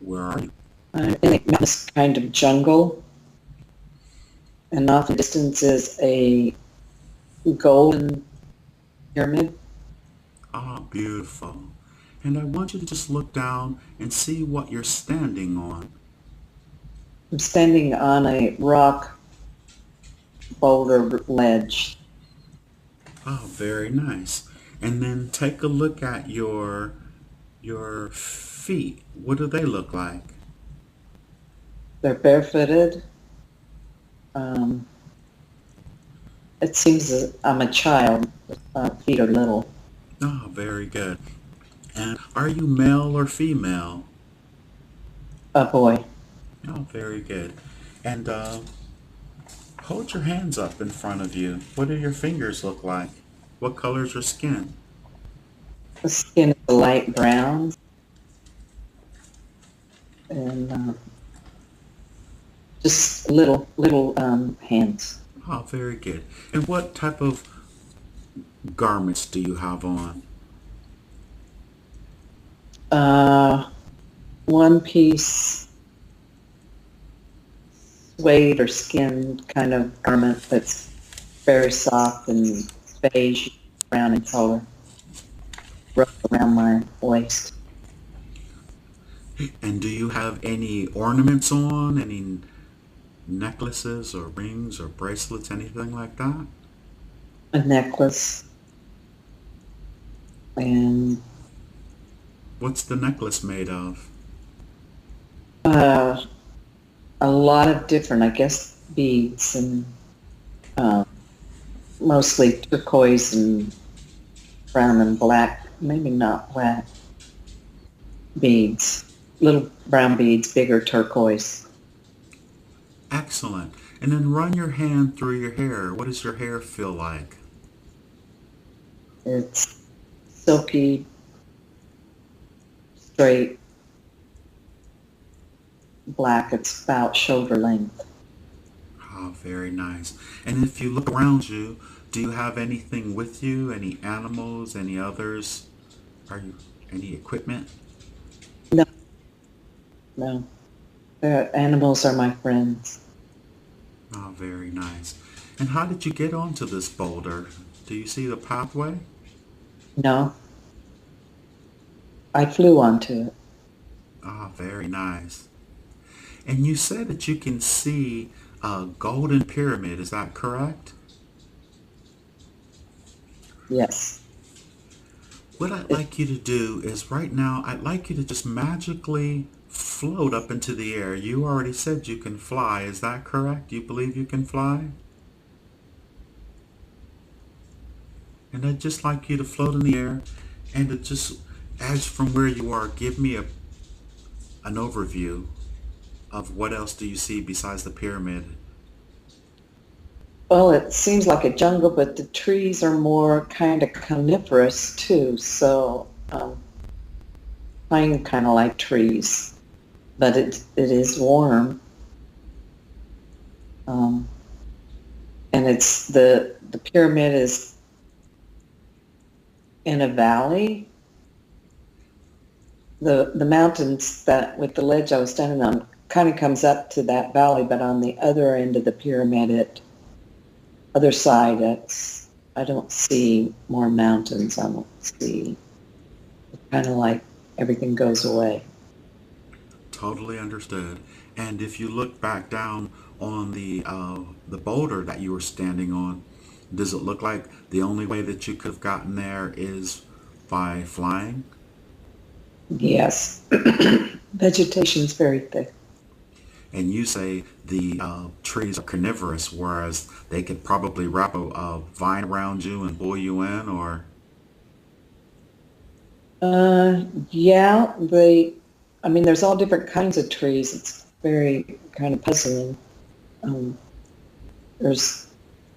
Where are you? I'm in a mountainous kind of jungle, and off in the distance is a golden pyramid. Ah, beautiful. And I want you to just look down and see what you're standing on. I'm standing on a rock boulder ledge. Oh, very nice. And then take a look at your feet. What do they look like? They're barefooted. Um, it seems that I'm a child. Feet are little. Oh, very good. And are you male or female? A boy. Oh, very good. And hold your hands up in front of you. What do your fingers look like? What color is your skin? The skin is a light brown, and just little hands. Oh, very good. And what type of garments do you have on? Uh, one piece suede or skin kind of garment that's very soft and beige brown in color, wrapped around my waist. And do you have any ornaments on? Any necklaces or rings or bracelets, anything like that? A necklace and What's the necklace made of? uh, a lot of different, I guess, beads and uh, mostly turquoise and brown and black, maybe not black beads, little brown beads, bigger turquoise. Excellent. And then run your hand through your hair. What does your hair feel like? It's silky, straight, black. It's about shoulder length. Oh, very nice. And if you look around you, do you have anything with you? Any animals? Any others? Are you any equipment? No, no. The animals are my friends. Oh, very nice. And how did you get onto this boulder? Do you see the pathway? No, I flew onto it. Ah, very nice. And you said that you can see a golden pyramid. Is that correct? Yes. What I'd like you to do is right now, I'd like you to just magically float up into the air. You already said you can fly. Is that correct? You believe you can fly? And I'd just like you to float in the air and to just, as from where you are, give me an overview of what else do you see besides the pyramid. Well, it seems like a jungle, but the trees are more kind of coniferous too. So I kind of like trees, but it is warm. Um, and it's the pyramid is in a valley. The mountains that with the ledge I was standing on kind of comes up to that valley, but on the other end of the pyramid, other side, I don't see more mountains. I don't see. It's kind of like everything goes away. Totally understood. And if you look back down on the boulder that you were standing on, does it look like the only way that you could have gotten there is by flying? Yes, vegetation is very thick. And you say the trees are carnivorous, whereas they could probably wrap a vine around you and pull you in, or Yeah, I mean, there's all different kinds of trees. It's very kind of puzzling. Um, there's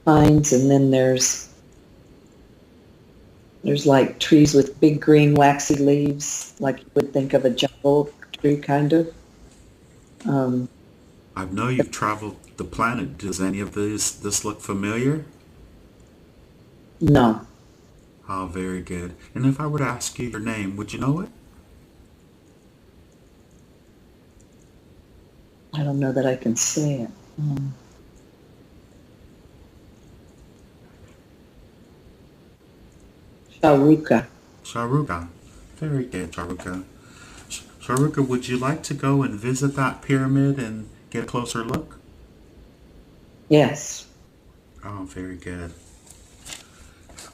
pines, and then there's like trees with big green waxy leaves, like you would think of a jungle tree, kind of. Um, I know you've traveled the planet. Does any of this look familiar? no, Oh, very good. And if I were to ask you your name, would you know it? I don't know that I can say it. Sharuka. Sharuka. Very good, Sharuka. Sharuka, would you like to go and visit that pyramid and get a closer look? Yes. Oh, very good.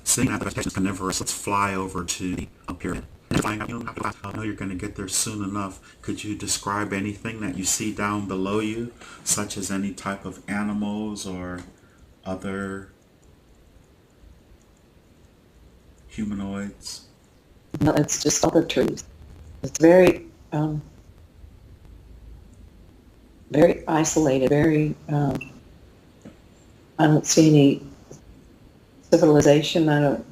Seeing that the vegetation is carnivorous, let's fly over to the pyramid. And flying up, you don't have to fly. I know you're going to get there soon enough. Could you describe anything that you see down below you, such as any type of animals or other humanoids? No, it's just all the trees. It's very, very isolated. Very. I don't see any civilization. I don't.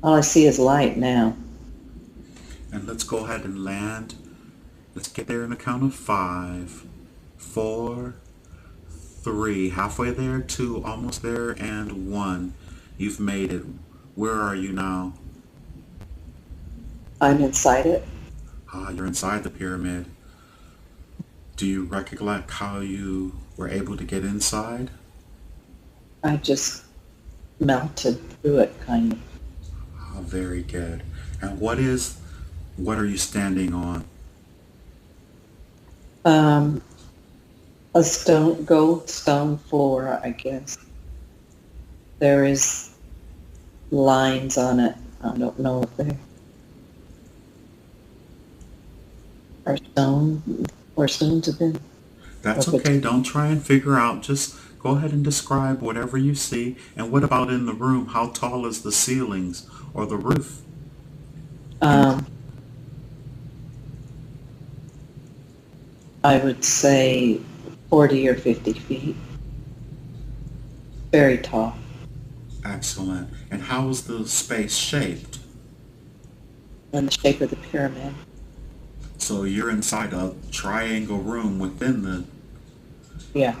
All I see is light now. And let's go ahead and land. Let's get there in a count of 5, 4, 3. Halfway there, 2, almost there, and 1. You've made it. Where are you now? I'm inside it. Ah, you're inside the pyramid. Do you recollect how you were able to get inside? I just melted through it, kind of. Ah, very good. And what are you standing on? Um, a gold stone floor, I guess. There is lines on it. I don't know if they are stone or stones have been. That's okay. Don't try and figure out. Just go ahead and describe whatever you see. And what about in the room? How tall is the ceilings or the roof? In Um, I would say 40 or 50 feet. Very tall. Excellent. And how is the space shaped? In the shape of the pyramid. So you're inside a triangle room within the. Yeah.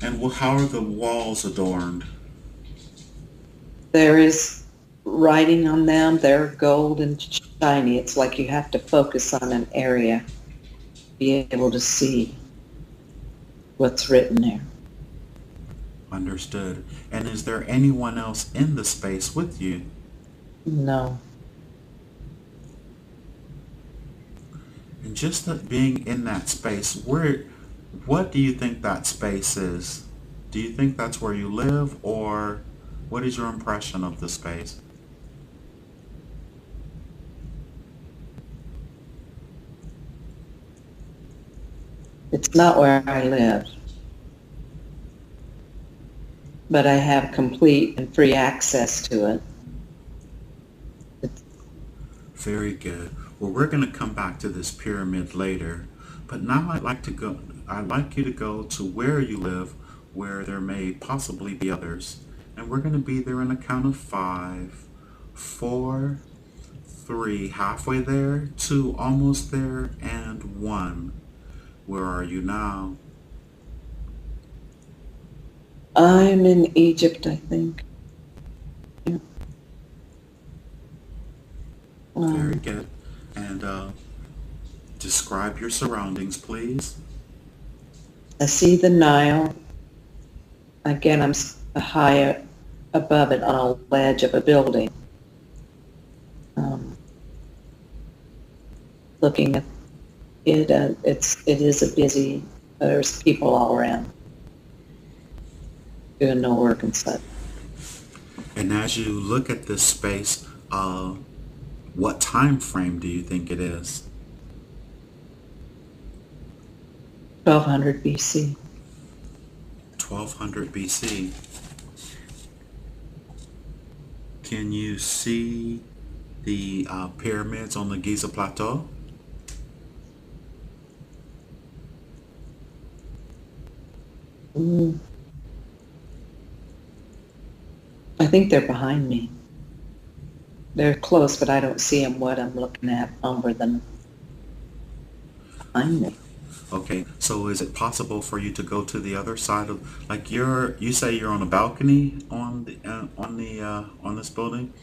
And how are the walls adorned? There is writing on them. They're gold and shiny. It's like you have to focus on an area to be able to see what's written there. Understood. And is there anyone else in the space with you? No. And just that being in that space, what do you think that space is? Do you think that's where you live, or what is your impression of the space? It's not where I live, but I have complete and free access to it. Very good. Well, we're going to come back to this pyramid later, but now I'd like you to go to where you live, where there may possibly be others, and we're going to be there in a count of 5, 4, 3, halfway there, 2, almost there, and 1. Where are you now? I'm in Egypt, I think. Yeah. Very good. And describe your surroundings, please. I see the Nile. Again, I'm high above it on a ledge of a building. Looking at it, it is a busy. There's people all around doing no work and such. And as you look at this space, what time frame do you think it is? 1200 BC. 1200 BC. Can you see the pyramids on the Giza Plateau? I think they're behind me. They're close, but I don't see them what I'm looking at over them behind me. Okay, so is it possible for you to go to the other side of, like you say you're on a balcony on on this building,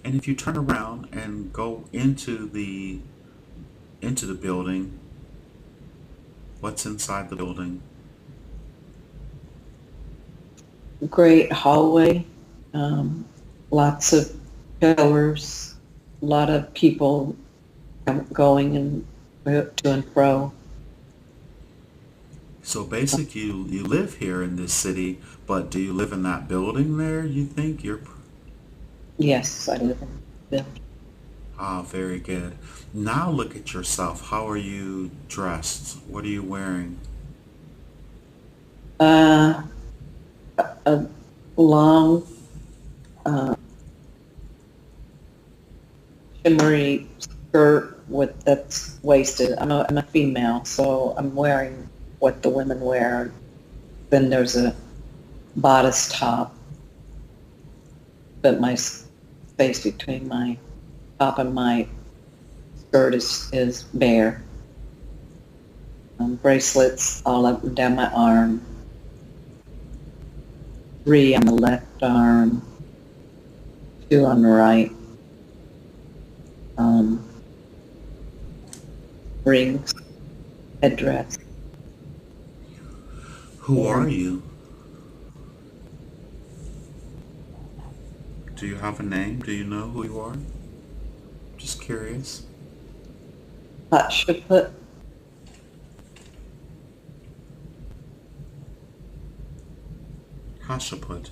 and if you turn around and go into the building, What's inside the building? Great hallway, um, lots of pillars, a lot of people going and to and fro. So basically, you live here in this city, but do you live in that building there? You think you're Yes, I live in a building. very good. Now look at yourself. How are you dressed? What are you wearing? Uh, a long, uh, shimmery skirt with that's waisted. I'm a female, so I'm wearing what the women wear. Then there's a bodice top, but my space between my top and my skirt is bare. Bracelets all up and down my arm, 3 on the left arm, 2 on the right. Um, Rings, headdress. Who are And you? Do you have a name? Do you know who you are? Just curious. hot should put Hashaput.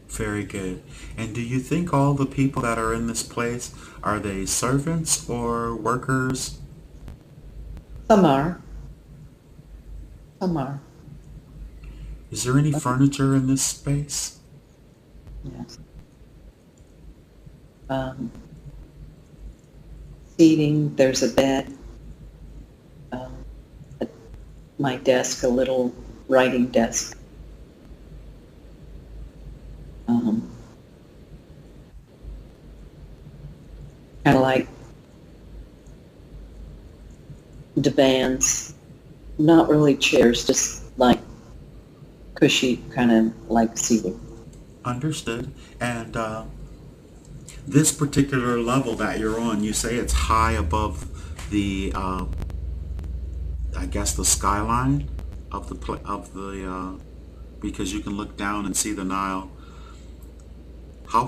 Very good. And do you think all the people that are in this place, are they servants or workers? some are, some are. Is there any furniture in this space? Yes. Um, Seating. There's a bed. Um, at my desk, a little writing desk. Um, Kind of like divans, not really chairs, just like cushy, kind of like seating. Understood. And this particular level that you're on, you say it's high above the, I guess, the skyline of because you can look down and see the Nile. How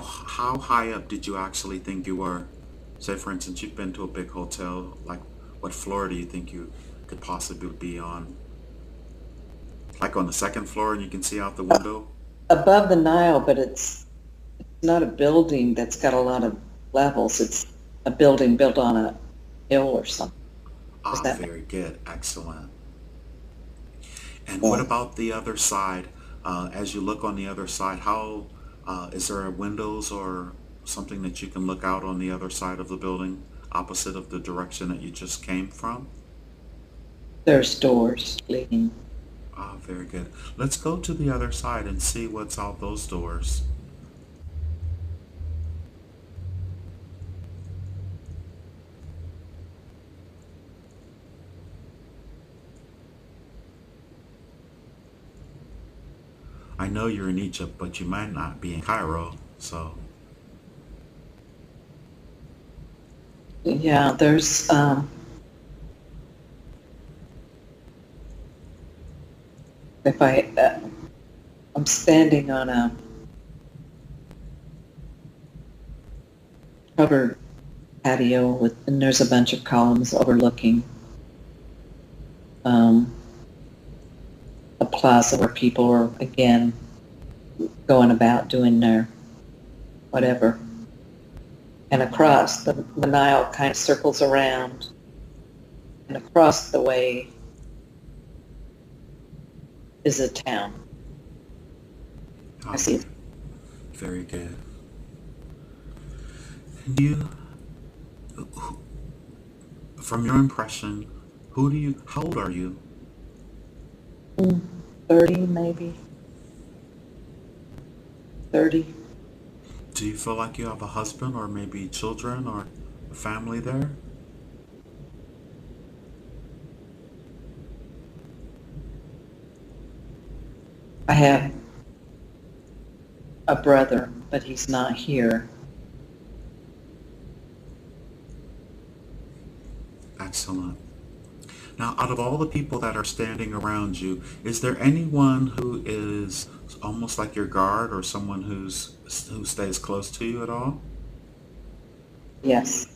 high up did you actually think you were? Say, for instance, you've been to a big hotel. Like, what floor do you think you could possibly be on? Like on the second floor, and you can see out the window. Above the Nile, but it's not a building that's got a lot of levels. It's a building built on a hill or something. Does Ah, that make very good, excellent. And what sense? about the other side? As you look on the other side, how is there windows or something that you can look out on the other side of the building, opposite of the direction that you just came from? There's doors leading. Ah, very good. Let's go to the other side and see what's out those doors. I know you're in Egypt, but you might not be in Cairo. So, Yeah, there's if I'm standing on a covered patio with, and there's a bunch of columns overlooking um, a plaza where people are again going about doing their whatever. And across the Nile kind of circles around, and across the way is a town. I ah, see it. very good. Do you, from your impression, how old are you? 30 maybe, 30. Do you feel like you have a husband or maybe children or a family there? I have a brother, but he's not here. Excellent. Now, out of all the people that are standing around you, is there anyone who is almost like your guard or someone who stays close to you at all? Yes.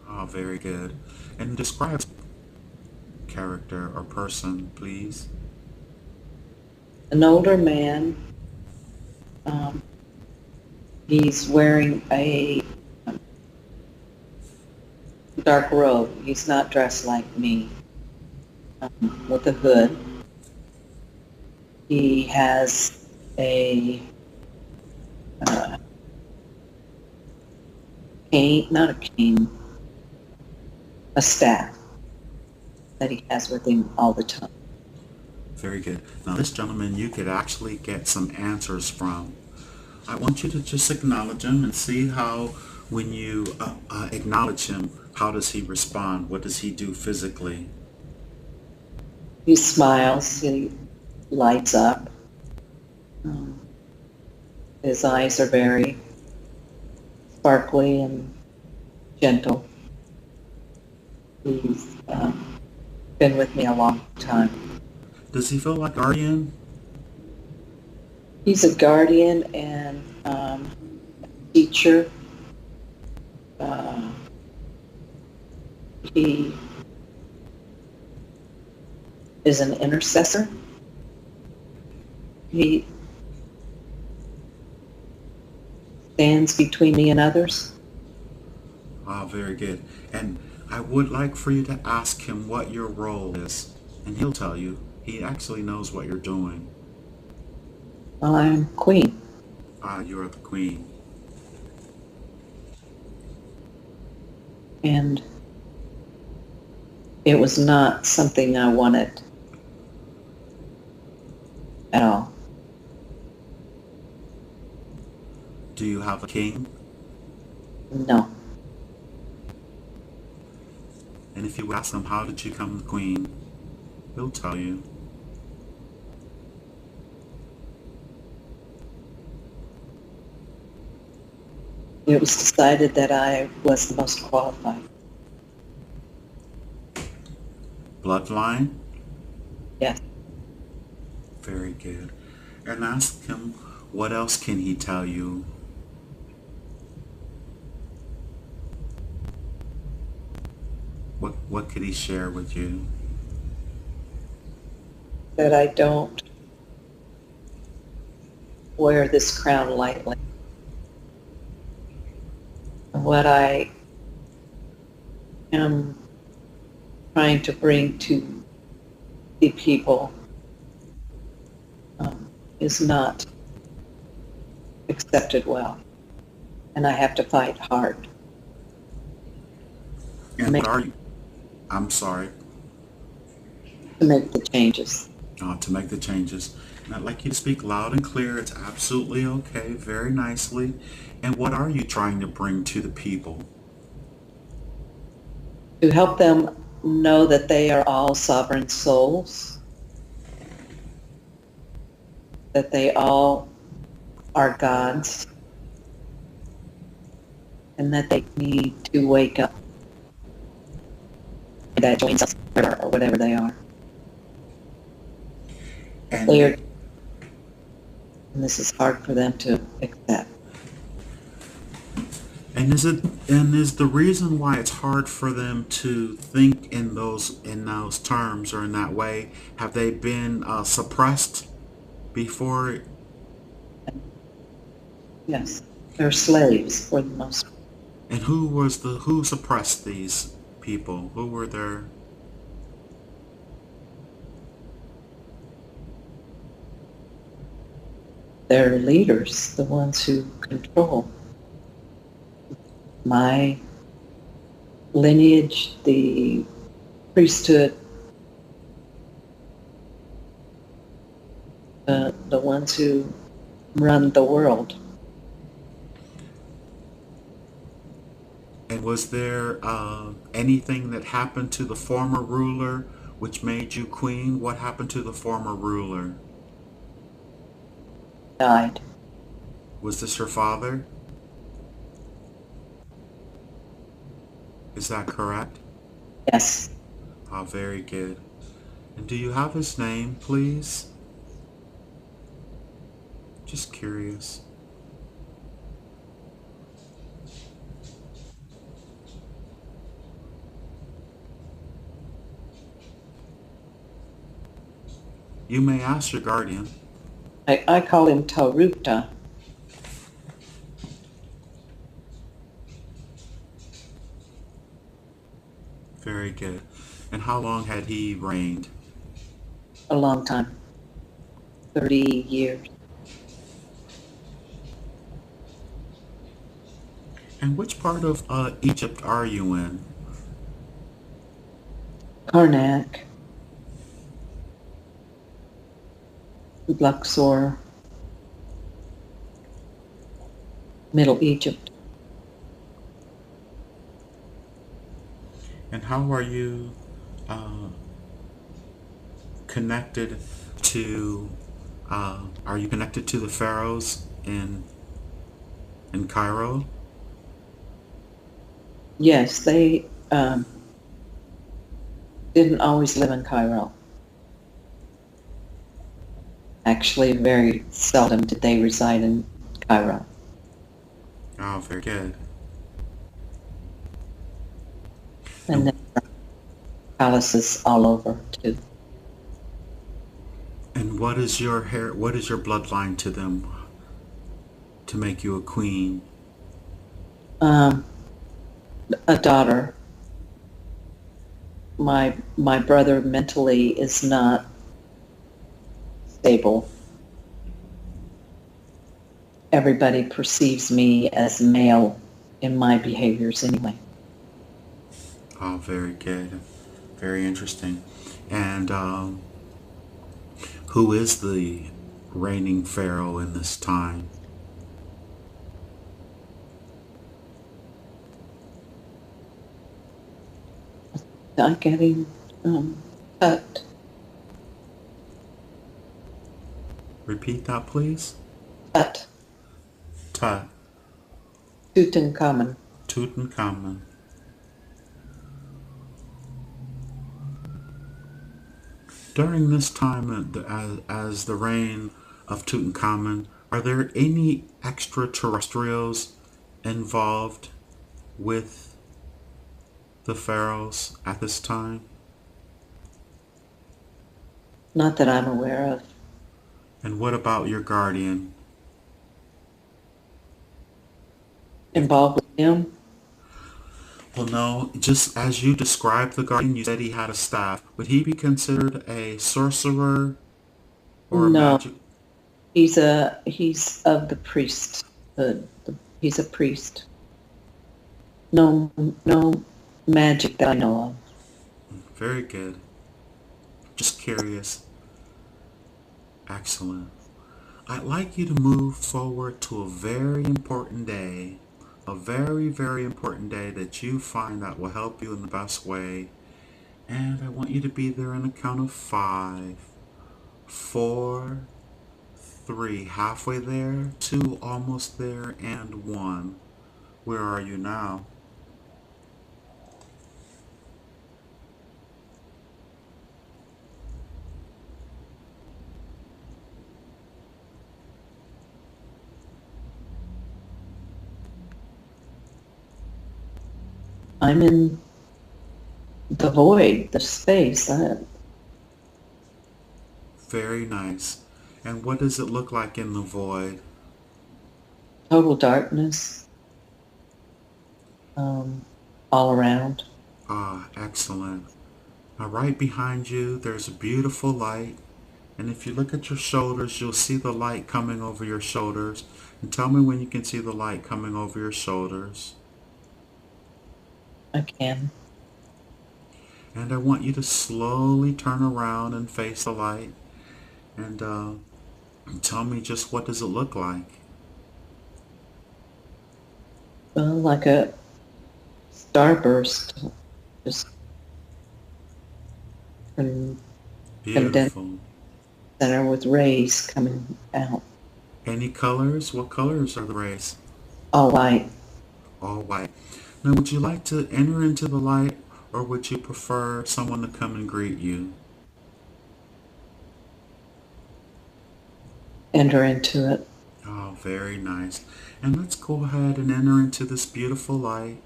Oh, very good. And describe character or person, please. An older man. Um, he's wearing a dark robe. He's not dressed like me, with a hood. He has a uh, cane, not a cane, a staff that he has with him all the time. Very good. Now, this gentleman you could actually get some answers from. I want you to just acknowledge him and see how, when you acknowledge him, how does he respond? What does he do physically? He smiles, he lights up. Um, his eyes are very sparkly and gentle. He's been with me a long time. Does he feel like guardian? He's a guardian and teacher. Uh, he is an intercessor. He stands between me and others. Ah, very good. And I would like for you to ask him what your role is, and he'll tell you. He actually knows what you're doing. I'm queen. Ah, you're the queen. And it was not something I wanted at all. Do you have a king? No. And if you ask him, how did you become the queen? He'll tell you. It was decided that I was the most qualified. Bloodline? Yes. Very good. And ask him, what else can he tell you? What could he share with you? That I don't wear this crown lightly. What I am trying to bring to the people is not accepted well. And I have to fight hard. And what are you? I'm sorry. To make the changes. To make the changes. And I'd like you to speak loud and clear. It's absolutely okay. Very nicely. And what are you trying to bring to the people? To help them know that they are all sovereign souls, that they all are God's, and that they need to wake up. That joins us, or whatever they are. And They are, and this is hard for them to accept. And is the reason why it's hard for them to think in those terms or in that way? Have they been suppressed before? Yes, they're slaves for the most part. And who suppressed these people? Who were their? They're leaders, the ones who control. My lineage, the priesthood, the ones who run the world. And was there anything that happened to the former ruler which made you queen? What happened to the former ruler? Died. Was this her father? Is that correct? Yes. Very good. And do you have his name, please? Just curious. You may ask your guardian. I call him Taruta. Very good. And how long had he reigned? A long time, 30 years. And which part of Egypt are you in? Karnak, Luxor, Middle Egypt. And how are you uh, connected to? Are you connected to the pharaohs in Cairo? Yes, they didn't always live in Cairo. Actually, very seldom did they reside in Cairo. Oh, very good. And And there are palaces all over too. and what is your hair? What is your bloodline to them to make you a queen? Um, a daughter. My brother mentally is not stable. Everybody perceives me as male in my behaviors anyway. Oh, very good. Very interesting. And who is the reigning pharaoh in this time? I'm getting cut. Repeat that, please. Tut. Tut. Tutankhamun. Tutankhamun. During this time, as the reign of Tutankhamun, are there any extraterrestrials involved with the pharaohs at this time? Not that I'm aware of. And what about your guardian? If Involved with him? Well, no, just as you described the guardian, you said he had a staff. Would he be considered a sorcerer or a No. magic? He's of the priesthood. He's a priest. No magic that I know of. Very good. Just curious. Excellent. I'd like you to move forward to a very important day. A very, very important day that you find that will help you in the best way. And I want you to be there on the count of 5, 4, 3. Halfway there, 2, almost there, and 1. Where are you now? I'm in the void, the space. Very nice. And what does it look like in the void? Total darkness um, all around. Ah, excellent. Now, right behind you, there's a beautiful light. And if you look at your shoulders, you'll see the light coming over your shoulders. And tell me when you can see the light coming over your shoulders. I can. And I want you to slowly turn around and face the light. And tell me just what does it look like? Well, like a starburst, just condensed Beautiful. center with rays coming out. Any colors? What colors are the rays? All white. All white. Now, would you like to enter into the light, or would you prefer someone to come and greet you? Enter into it. Oh, very nice. And let's go ahead and enter into this beautiful light.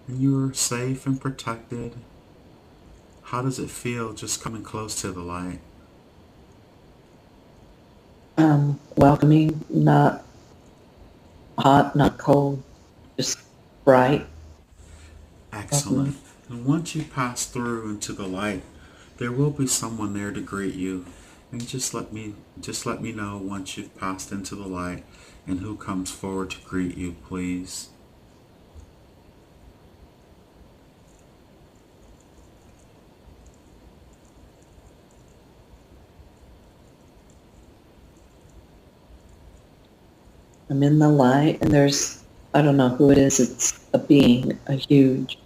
And you are safe and protected. How does it feel just coming close to the light? Welcoming, not hot, not cold, just bright, Excellent. welcoming. And once you pass through into the light, there will be someone there to greet you. And just let me know once you've passed into the light and who comes forward to greet you, please. I'm in the light, and there's, I don't know who it is, it's a being, a huge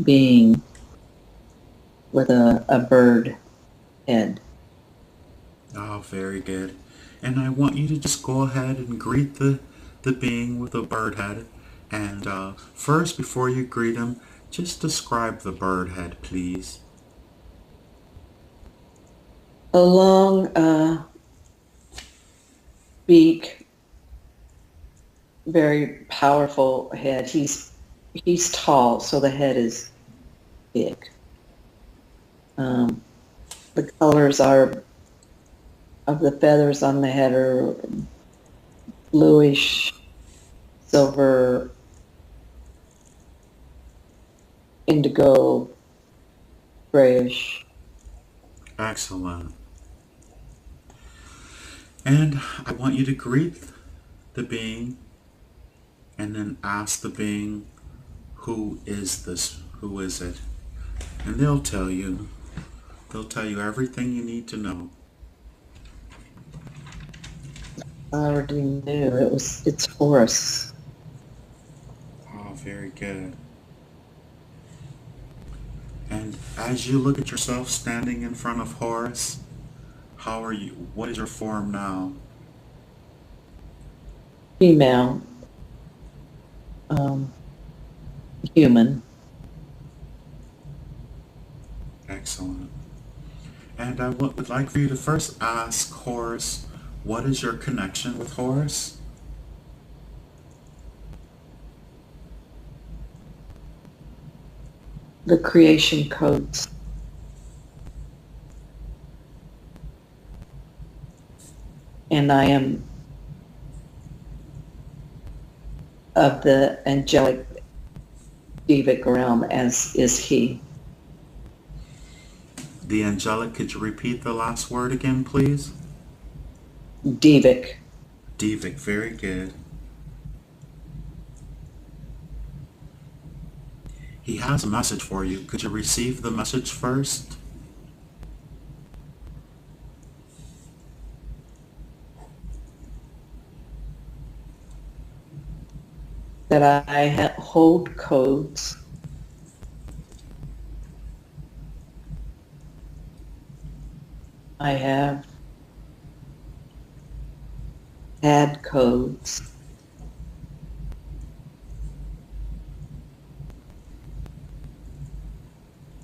being with a bird head. Oh, very good. And I want you to just go ahead and greet the being with the bird head. And first, before you greet him, just describe the bird head, please. A long beak, very powerful head. He's tall, so the head is big. The colors are of the feathers on the head are bluish, silver, indigo, grayish. Excellent. And I want you to greet the being and then ask the being, who is this? Who is it? And they'll tell you. They'll tell you everything you need to know. I already knew it's Horus. Oh, very good. And as you look at yourself standing in front of Horus, how are you? What is your form now? Female, um, human. Excellent. And I would like for you to first ask Horus, what is your connection with Horus? The creation codes. And I am of the angelic devic realm, as is he. The angelic, could you repeat the last word again, please? Devic. Devic, very good. He has a message for you. Could you receive the message first? That I hold codes. I have had codes.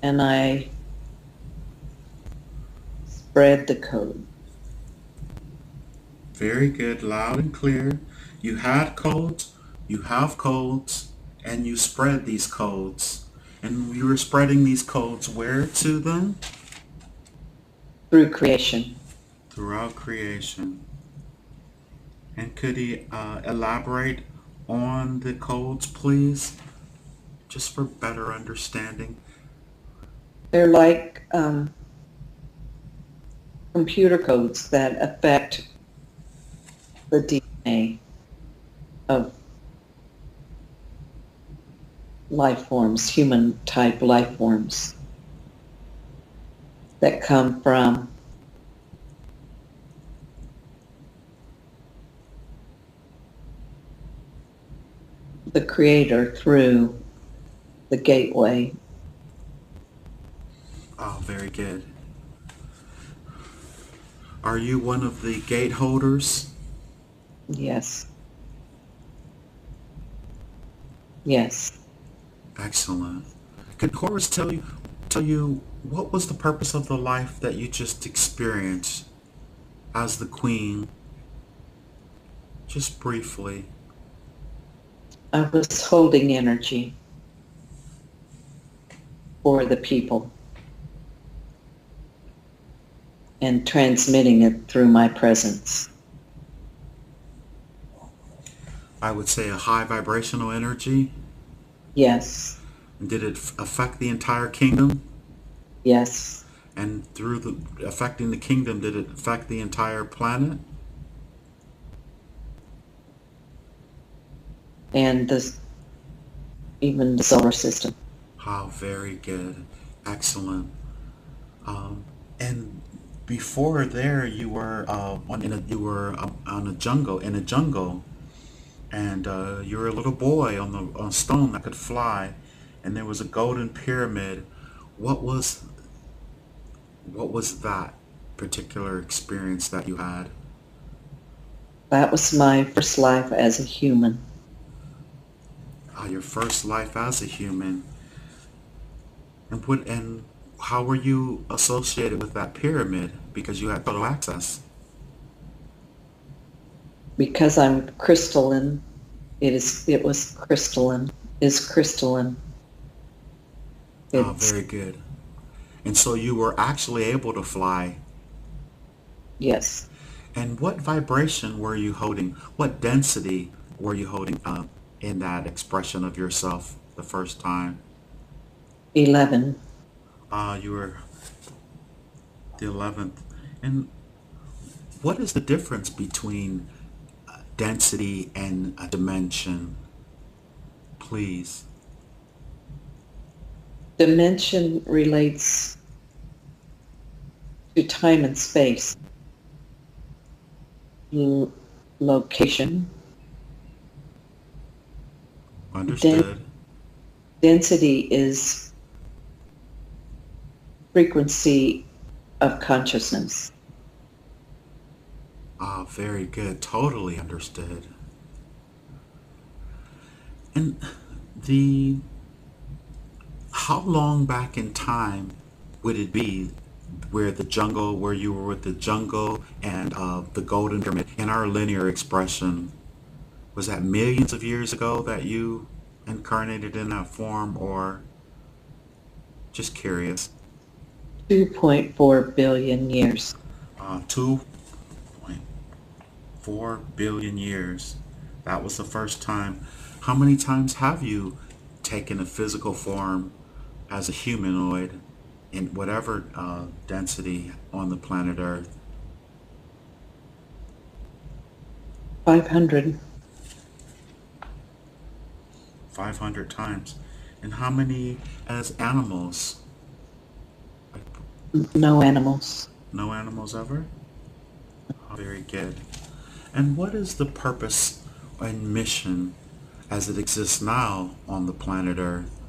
And I spread the code. Very good, loud and clear. You had codes, you have codes, and you spread these codes. And you were spreading these codes where to then? Through creation. Throughout creation. And could he elaborate on the codes, please? Just for better understanding. They're like computer codes that affect the DNA of life forms, human type life forms that come from the creator through the gateway. Oh, very good. Are you one of the gate holders? Yes. Yes. Excellent. Could Horace tell you what was the purpose of the life that you just experienced as the queen, just briefly? I was holding energy for the people and transmitting it through my presence. I would say a high vibrational energy. Yes, And did it affect the entire kingdom? yes. And through the affecting the kingdom, did it affect the entire planet? And even the solar system. How very good. Excellent. And before there, you were on a jungle in a jungle, and you were a little boy on a stone that could fly, and there was a golden pyramid. What was what was that particular experience that you had? That was my first life as a human. Your first life as a human, and how were you associated with that pyramid? Because you had total access. Because I'm crystalline, it was crystalline, is crystalline. It's, Very good. And so you were actually able to fly. yes, And what vibration were you holding? What density were you holding in that expression of yourself the first time? 11. You were the 11th. And what is the difference between density and a dimension? Please. Dimension relates to time and space, location. Understood. Density is frequency of consciousness. Very good. Totally understood. And the how long back in time would it be where you were with the jungle and the golden pyramid in our linear expression? Was that millions of years ago that you incarnated in that form, or just curious? 2.4 billion years. 2.4 billion years. That was the first time. How many times have you taken a physical form as a humanoid in whatever density on the planet Earth? 500. 500 times. And how many as animals? No animals. No animals ever? Very good. And what is the purpose and mission as it exists now on the planet Earth?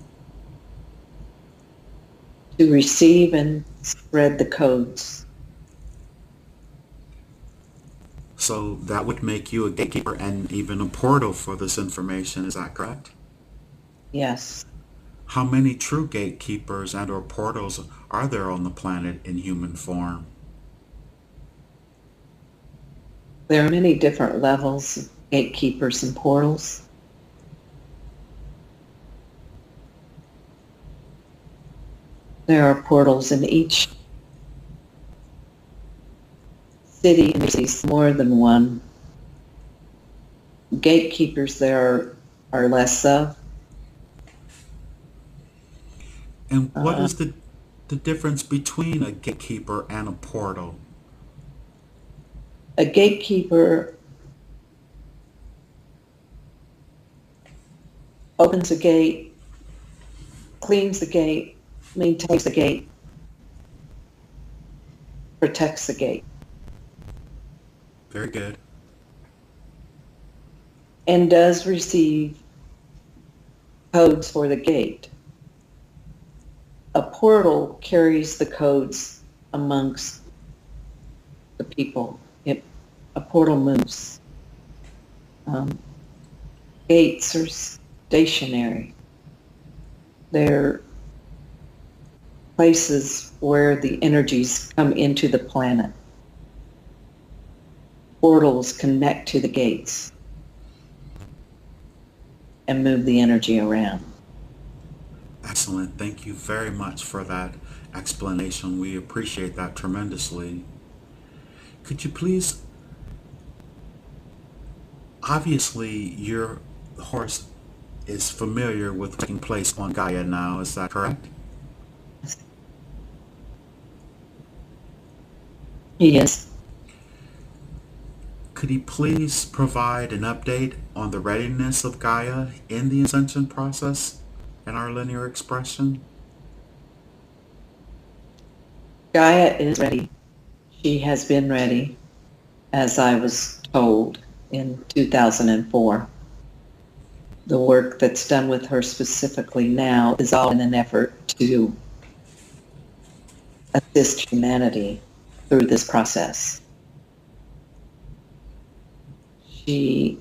To receive and spread the codes. So that would make you a gatekeeper and even a portal for this information, is that correct? Yes. How many true gatekeepers and or portals are there on the planet in human form? There are many different levels of gatekeepers and portals. There are portals in each city, and there's more than one. Gatekeepers there are less of. And what is the difference between a gatekeeper and a portal? A gatekeeper opens a gate, cleans the gate, maintains the gate, protects the gate, Very good. and does receive codes for the gate. A portal carries the codes amongst the people. A portal moves. Gates are stationary. They're places where the energies come into the planet. Portals connect to the gates and move the energy around. Excellent. Thank you very much for that explanation. We appreciate that tremendously. Could you please, obviously, your horse is familiar with taking place on Gaia now, is that correct? Yes. Could he please provide an update on the readiness of Gaia in the ascension process and our linear expression? Gaia is ready. She has been ready, as I was told in 2004. The work that's done with her specifically now is all in an effort to assist humanity through this process. She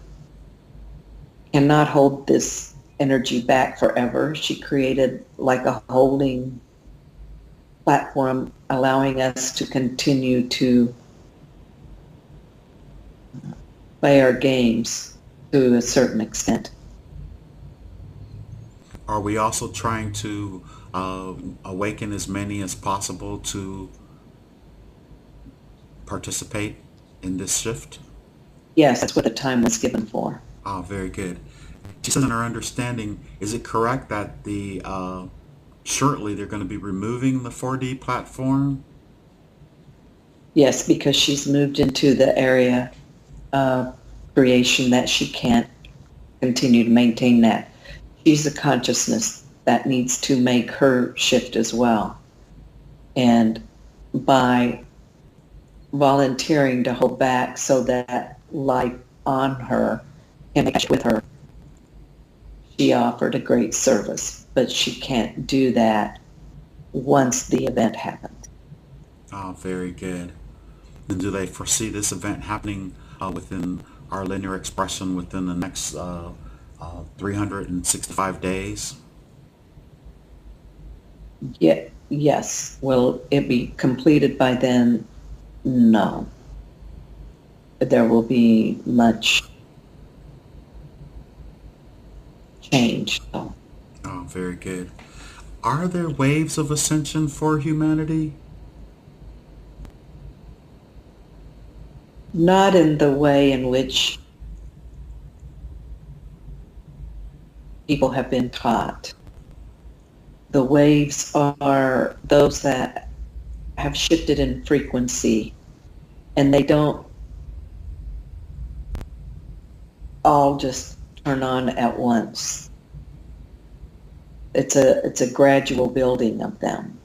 cannot hold this energy back forever. She created like a holding platform, allowing us to continue to play our games to a certain extent. Are we also trying to awaken as many as possible to participate in this shift? Yes, that's what the time was given for. Ah, very good. She says in her understanding, is it correct that shortly they're going to be removing the 4D platform? Yes, because she's moved into the area of creation that she can't continue to maintain that. She's a consciousness that needs to make her shift as well. And by volunteering to hold back so that life on her can match with her, she offered a great service, but she can't do that once the event happens. Ah, very good. And do they foresee this event happening within our linear expression within the next 365 days? Yeah, yes. Will it be completed by then? No. There will be much change. So, Oh, very good. Are there waves of ascension for humanity? not in the way in which people have been taught. The waves are those that have shifted in frequency, and they don't all just turn on at once. It's a gradual building of them.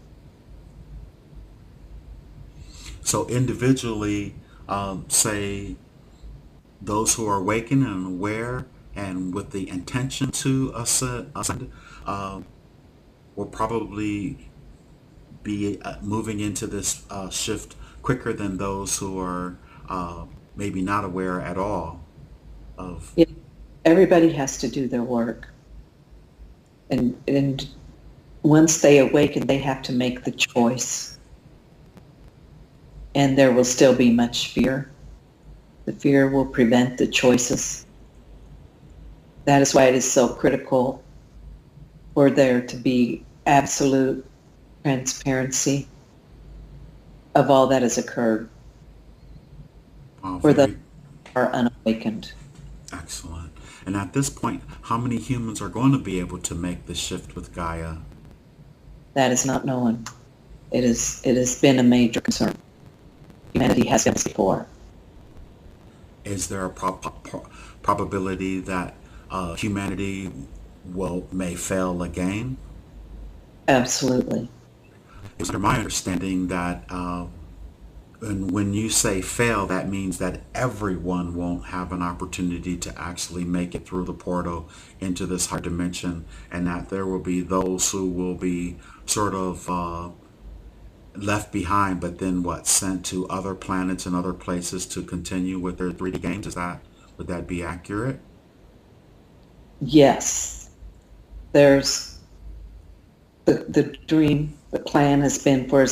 So individually, say those who are awakened and aware and with the intention to ascend will probably be moving into this shift quicker than those who are maybe not aware at all of. Yeah, everybody has to do their work, and once they awaken, they have to make the choice, and there will still be much fear. The fear will prevent the choices. That is why it is so critical for there to be absolute transparency of all that has occurred for those Very who are unawakened. excellent. And at this point, how many humans are going to be able to make the shift with Gaia? That is not known. It has been a major concern. Humanity has done this before. Is there a probability that humanity may fail again? Absolutely. It's under my understanding that and when you say fail, that means that everyone won't have an opportunity to actually make it through the portal into this higher dimension, and that there will be those who will be sort of left behind, but then sent to other planets and other places to continue with their 3D games. Would that be accurate? Yes. There's The dream, the plan has been for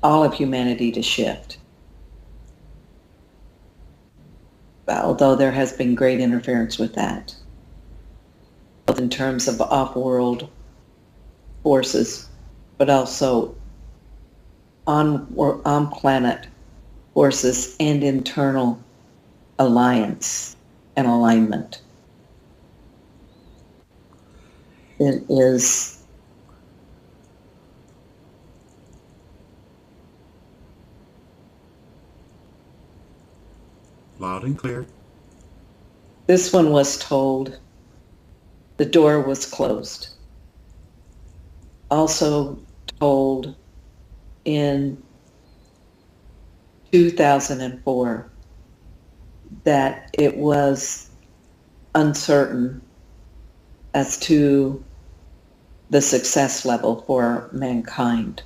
all of humanity to shift. Although there has been great interference with that, both in terms of off-world forces, but also on planet forces and internal alliance and alignment. It is loud and clear. this one was told the door was closed. Also told in 2004 that it was uncertain as to the success level for mankind,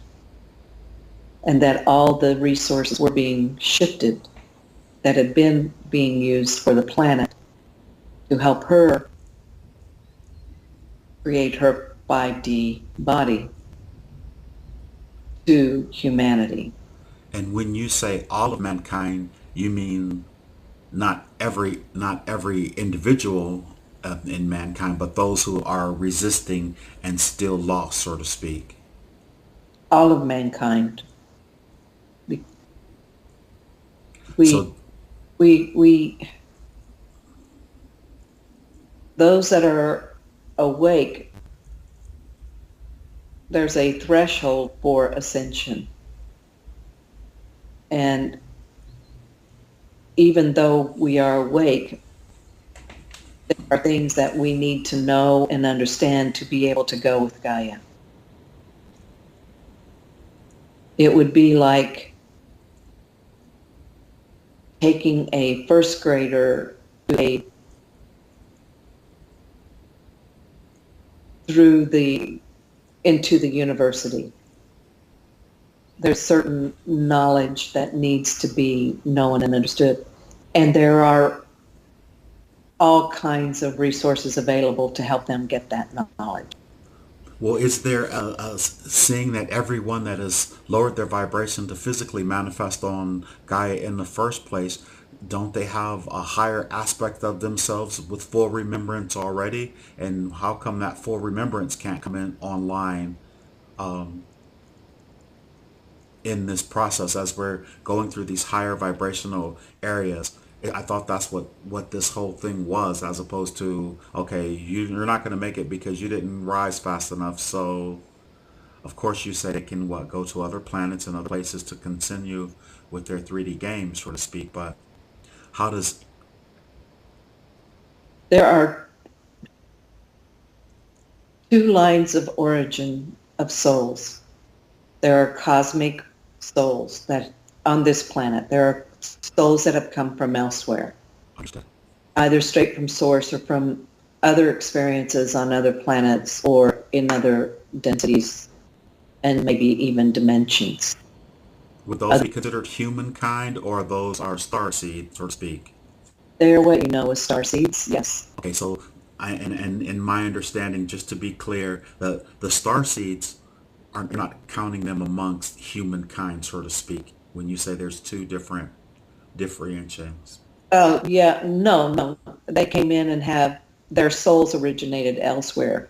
and that all the resources were being shifted that had been being used for the planet to help her create her 5D body to humanity. And when you say all of mankind, you mean not every individual in mankind, but those who are resisting and still lost, so to speak. All of mankind. We So, we those that are awake, there's a threshold for ascension. And even though we are awake, there are things that we need to know and understand to be able to go with Gaia. It would be like taking a first grader into the university. There's certain knowledge that needs to be known and understood. And there are all kinds of resources available to help them get that knowledge. well, is there seeing that everyone that has lowered their vibration to physically manifest on Gaia in the first place, don't they have a higher aspect of themselves with full remembrance already? And how come that full remembrance can't come in online in this process as we're going through these higher vibrational areas? I thought that's what this whole thing was, as opposed to, okay, you're not going to make it because you didn't rise fast enough. So, of course, you say they can go to other planets and other places to continue with their 3D games, so to speak. But how does There are two lines of origin of souls. There are cosmic souls that on this planet. There are souls that have come from elsewhere, understand? either straight from source or from other experiences on other planets or in other densities and maybe even dimensions. Would those be considered humankind, or those are starseed, so to speak? They're what you know as starseeds, yes. Okay, so and in my understanding, just to be clear, the starseeds are not counting them amongst humankind, so to speak. When you say there's two different differentiations. Oh, yeah, no. They came in and have their souls originated elsewhere.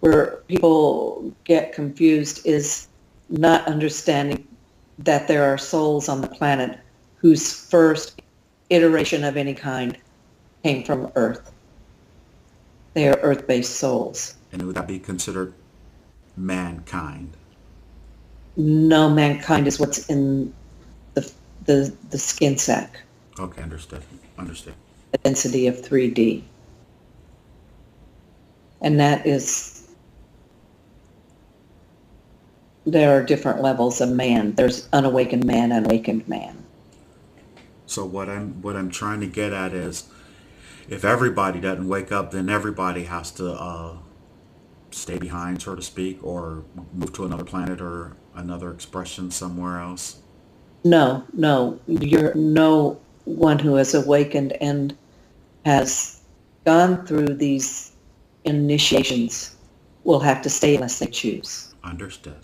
Where people get confused is not understanding that there are souls on the planet whose first iteration of any kind came from Earth. They are Earth-based souls. And would that be considered mankind? No, mankind is what's in the skin sac, Okay, understood. Understood. the density of 3D. And that is, there are different levels of man. There's unawakened man and awakened man. So what I'm trying to get at is, if everybody doesn't wake up, then everybody has to stay behind, so to speak, or move to another planet or another expression somewhere else. No, you're no one who has awakened and has gone through these initiations will have to stay unless they choose. Understood.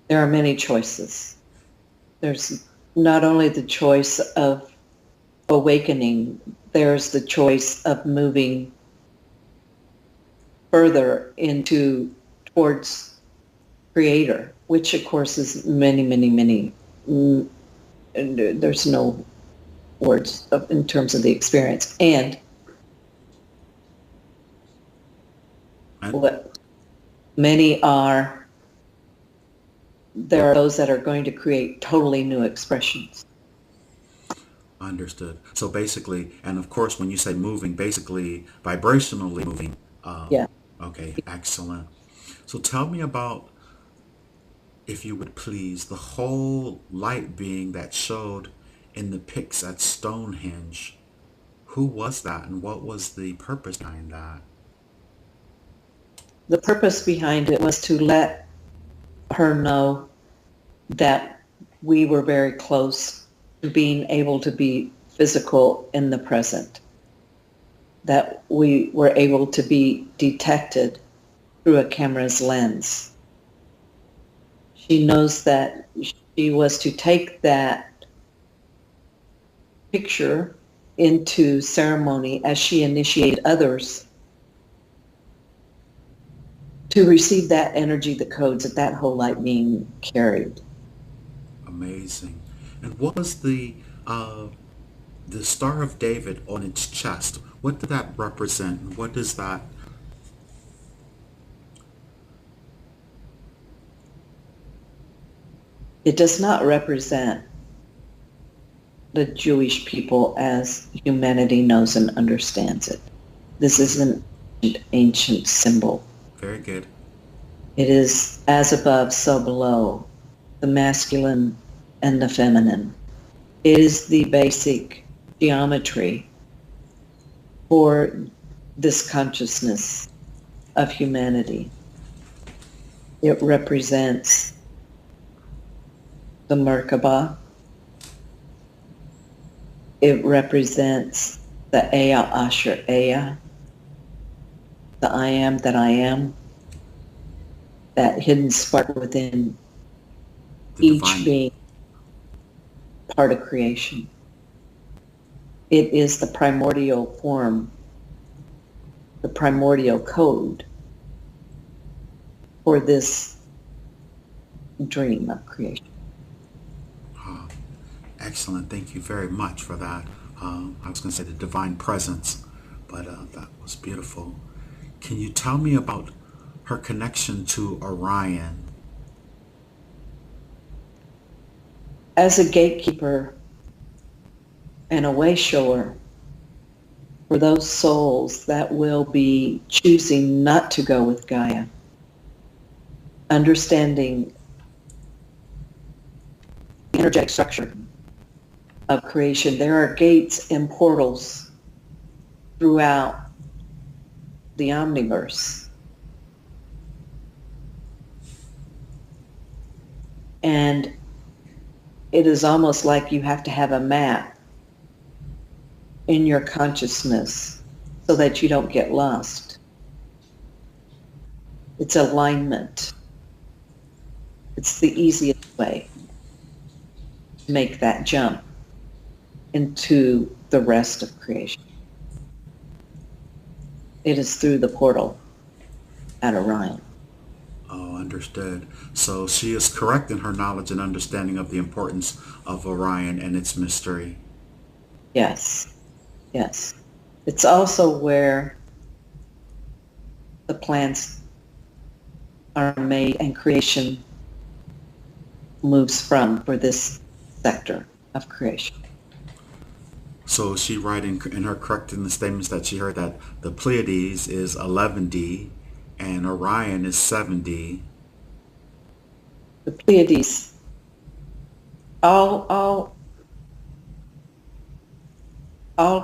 There are many choices. There's not only the choice of awakening, there's the choice of moving further into towards creator, which of course is many, many, many. And there's no words in terms of the experience. And And what many are, there are those that are going to create totally new expressions. understood. So basically, and of course, when you say moving, basically vibrationally moving. Yeah. Okay, excellent. So tell me about, if you would please, the whole light being that showed in the pics at Stonehenge. Who was that, and what was the purpose behind that? The purpose behind it was to let her know that we were very close to being able to be physical in the present, that we were able to be detected through a camera's lens. She knows that she was to take that picture into ceremony as she initiated others to receive that energy, the codes that whole light being carried. Amazing. And what was the Star of David on its chest? What did that represent, and what does that? It does not represent the Jewish people as humanity knows and understands it. This is an ancient symbol. Very good. It is as above, so below, the masculine and the feminine. It is the basic geometry for this consciousness of humanity. It represents the Merkaba. It represents the Ea Asher Ea, the I am that I am, that hidden spark within The each divine. being part of creation. It is the primordial form, the primordial code for this dream of creation. Excellent. Thank you very much for that. I was going to say the divine presence, but that was beautiful. Can you tell me about her connection to Orion? As a gatekeeper and a way shower for those souls that will be choosing not to go with Gaia, understanding the energetic structure of creation, there are gates and portals throughout the omniverse. And it is almost like you have to have a map in your consciousness so that you don't get lost. It's alignment. It's the easiest way to make that jump into the rest of creation. It is through the portal at Orion. Oh, understood. So she is correct in her knowledge and understanding of the importance of Orion and its mystery. Yes, yes. It's also where the plants are made and creation moves from for this sector of creation. So is she right in her correct in the statements that she heard that the Pleiades is 11D and Orion is 7D? The Pleiades, all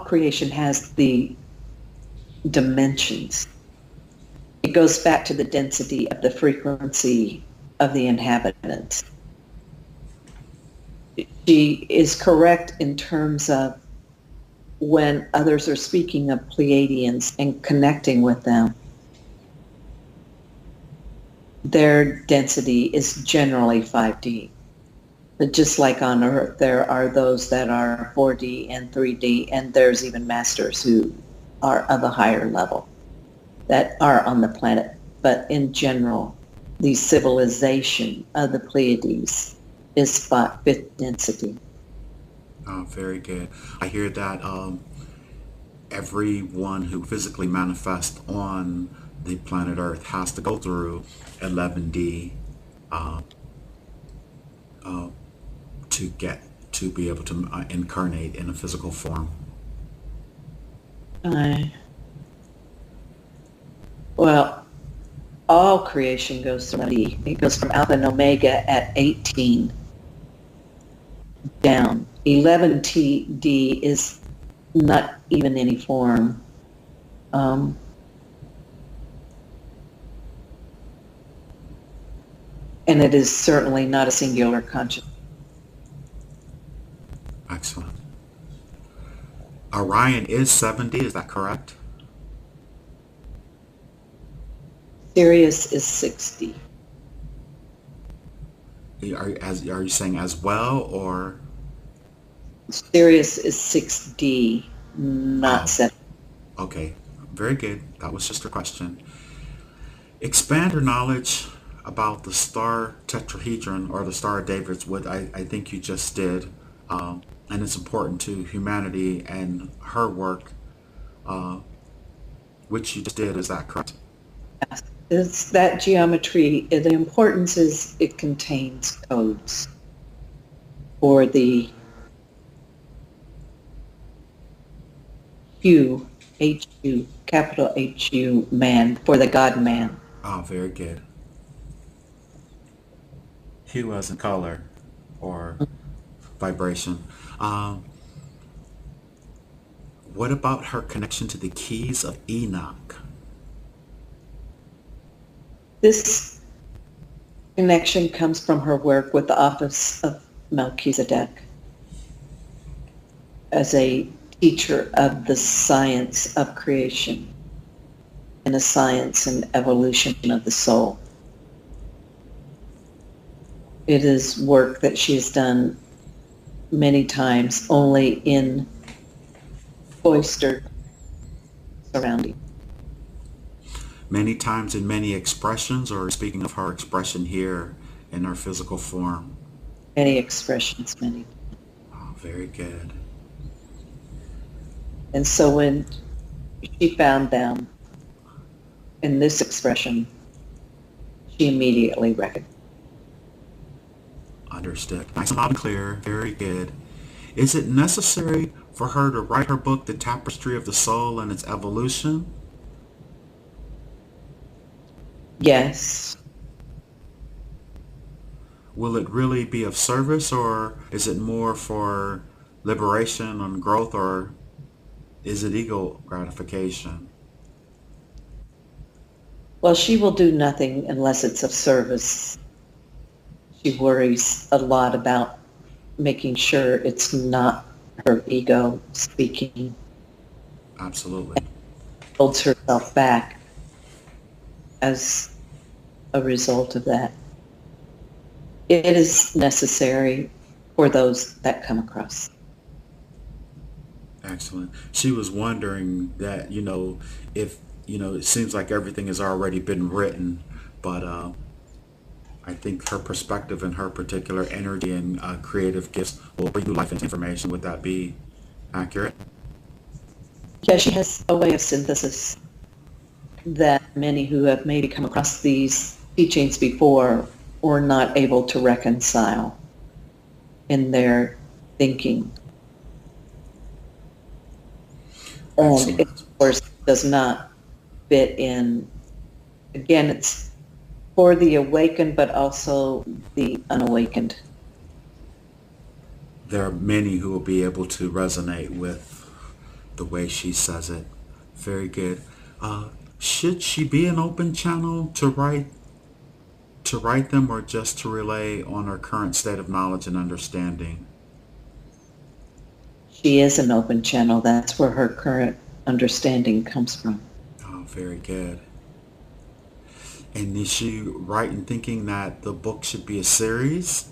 creation has the dimensions. It goes back to the density of the frequency of the inhabitants. She is correct in terms of when others are speaking of Pleiadians and connecting with them. their density is generally 5D. But just like on Earth, there are those that are 4D and 3D, and there's even masters who are of a higher level that are on the planet. But in general, the civilization of the Pleiades is fifth density. Oh, very good. I hear that everyone who physically manifests on the planet Earth has to go through 11D uh, uh, to get to be able to incarnate in a physical form. Well, all creation goes through 11D. It goes from Alpha and Omega at 18 down. 11D is not even any form. And it is certainly not a singular consciousness. Excellent. Orion is 7D, is that correct? Sirius is 60. Are you saying as well, or? Sirius is 6D, not 7. Okay, very good. That was just a question. Expand your knowledge about the star tetrahedron or the Star of David's, what I think you just did, and it's important to humanity and her work, which you just did. Is that correct? It's that geometry. The importance is it contains codes for the HU, capital HU man, for the God man. Oh, very good. Hue as in color or vibration. What about her connection to the keys of Enoch? This connection comes from her work with the office of Melchizedek as a teacher of the science of creation and the science and evolution of the soul. It is work that she has done many times, only in cloistered surroundings. Many times in many expressions, or speaking of her expression here in her physical form? Many expressions, many. Oh, very good. And so when she found them in this expression, she immediately recognized. Understood. Nice and loud and clear. Very good. Is it necessary for her to write her book, The Tapestry of the Soul and Its Evolution? Yes. Will it really be of service, or is it more for liberation and growth, or is it ego gratification? Well, she will do nothing unless it's of service. She worries a lot about making sure it's not her ego speaking. Absolutely. Holds herself back as a result of that. It is necessary for those that come across. Excellent. She was wondering that, if, it seems like everything has already been written, but I think her perspective and her particular energy and creative gifts will bring new life into information. Would that be accurate? Yeah, she has a way of synthesis that many who have maybe come across these teachings before were not able to reconcile in their thinking. And it, of course, does not fit in. Again, it's for the awakened, but also the unawakened. There are many who will be able to resonate with the way she says it. Very good. Should she be an open channel to write them, or just to relay on her current state of knowledge and understanding? She is an open channel. That's where her current understanding comes from. Oh, very good. And is she right in thinking that the book should be a series?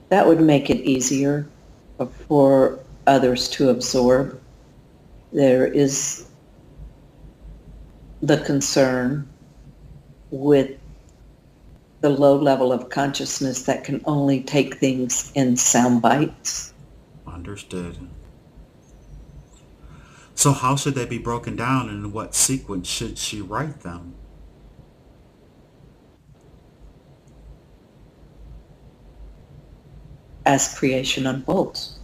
That would make it easier for others to absorb. There is the concern with the low level of consciousness that can only take things in sound bites. Understood. So how should they be broken down and in what sequence should she write them? As creation unfolds.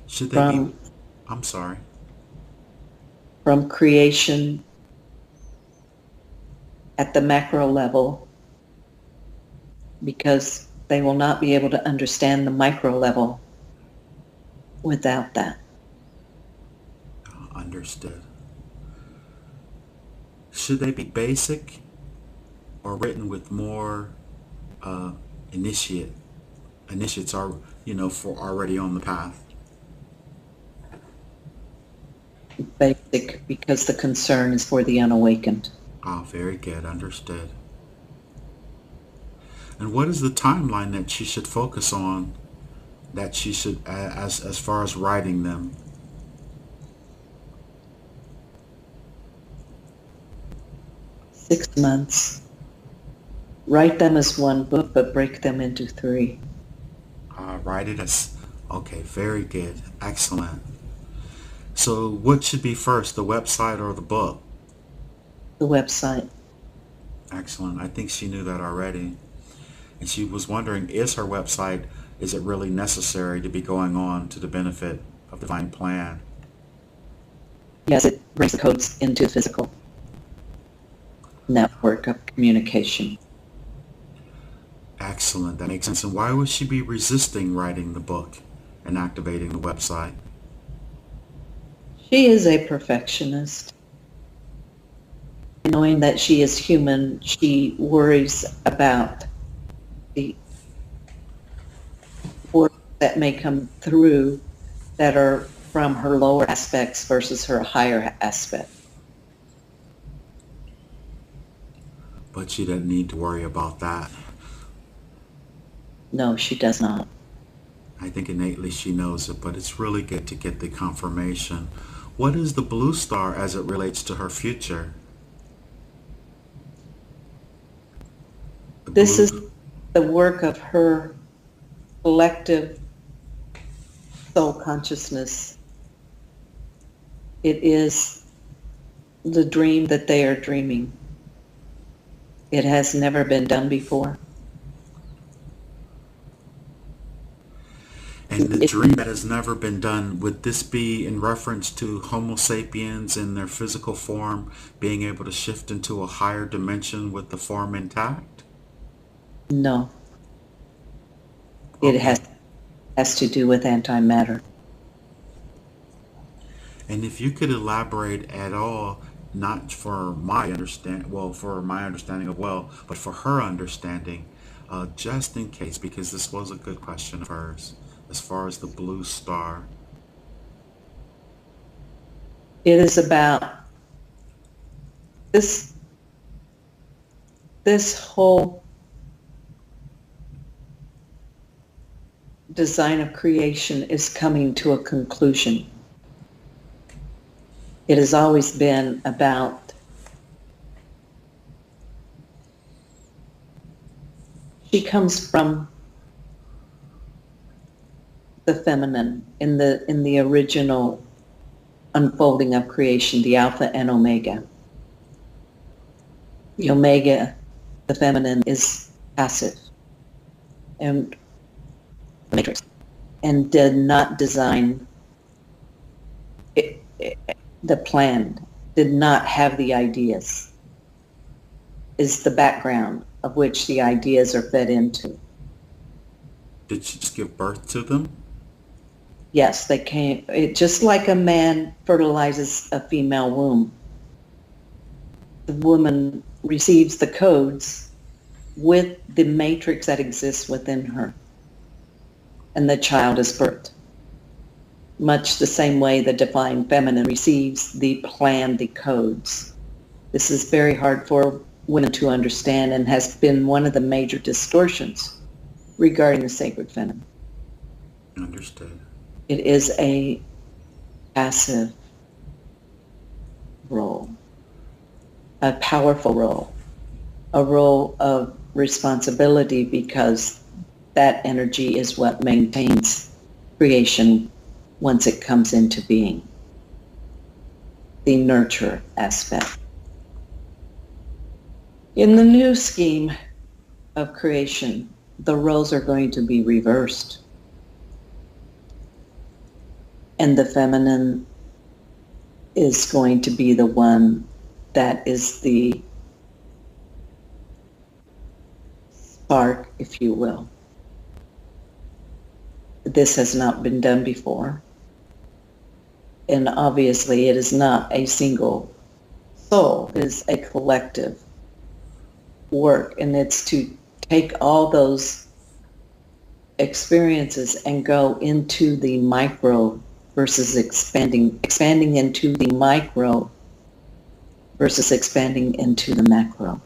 Should they be, From I'm sorry. from creation at the macro level, because they will not be able to understand the micro level without that. Understood. Should they be basic or written with more uh, initiate initiates are for already on the path? Basic, because the concern is for the unawakened. Ah, very good. Understood. And what is the timeline that she should focus on? That she should, as far as writing them? 6 months. Write them as one book, but break them into 3. Write it as okay. Very good. Excellent. So, what should be first, the website or the book? The website. Excellent. I think she knew that already. And she was wondering, is it really necessary to be going on to the benefit of the divine plan? Yes, it brings the codes into physical network of communication. Excellent. That makes sense. And why would she be resisting writing the book and activating the website? She is a perfectionist. Knowing that she is human, she worries about the words that may come through that are from her lower aspects versus her higher aspect. But she doesn't need to worry about that. No, she does not. I think innately she knows it, but it's really good to get the confirmation. What is the blue star as it relates to her future? This is the work of her collective soul consciousness. It is the dream that they are dreaming. It has never been done before. And the dream that has never been done, would this be in reference to Homo sapiens in their physical form being able to shift into a higher dimension with the form intact? No. It Okay. has to do with antimatter. And if you could elaborate at all, not for my understanding of but for her understanding, just in case, because this was a good question of hers, as far as the blue star. It is about this whole design of creation is coming to a conclusion. It has always been about, she comes from the feminine in the original unfolding of creation, the Alpha and Omega. The Omega, the feminine, is passive and the matrix, and did not design the plan, did not have the ideas, is the background of which the ideas are fed into. Did she just give birth to them? Yes, they came, just like a man fertilizes a female womb. The woman receives the codes with the matrix that exists within her, and the child is birthed. much the same way the divine feminine receives the plan, the codes. This is very hard for women to understand and has been one of the major distortions regarding the sacred feminine. Understood. It is a passive role, a powerful role, a role of responsibility, because that energy is what maintains creation once it comes into being. The nurture aspect. In the new scheme of creation, the roles are going to be reversed. And the feminine is going to be the one that is the spark, if you will. This has not been done before. And obviously it is not a single soul, it is a collective work, and it's to take all those experiences and go into the micro versus expanding into the micro versus expanding into the macro.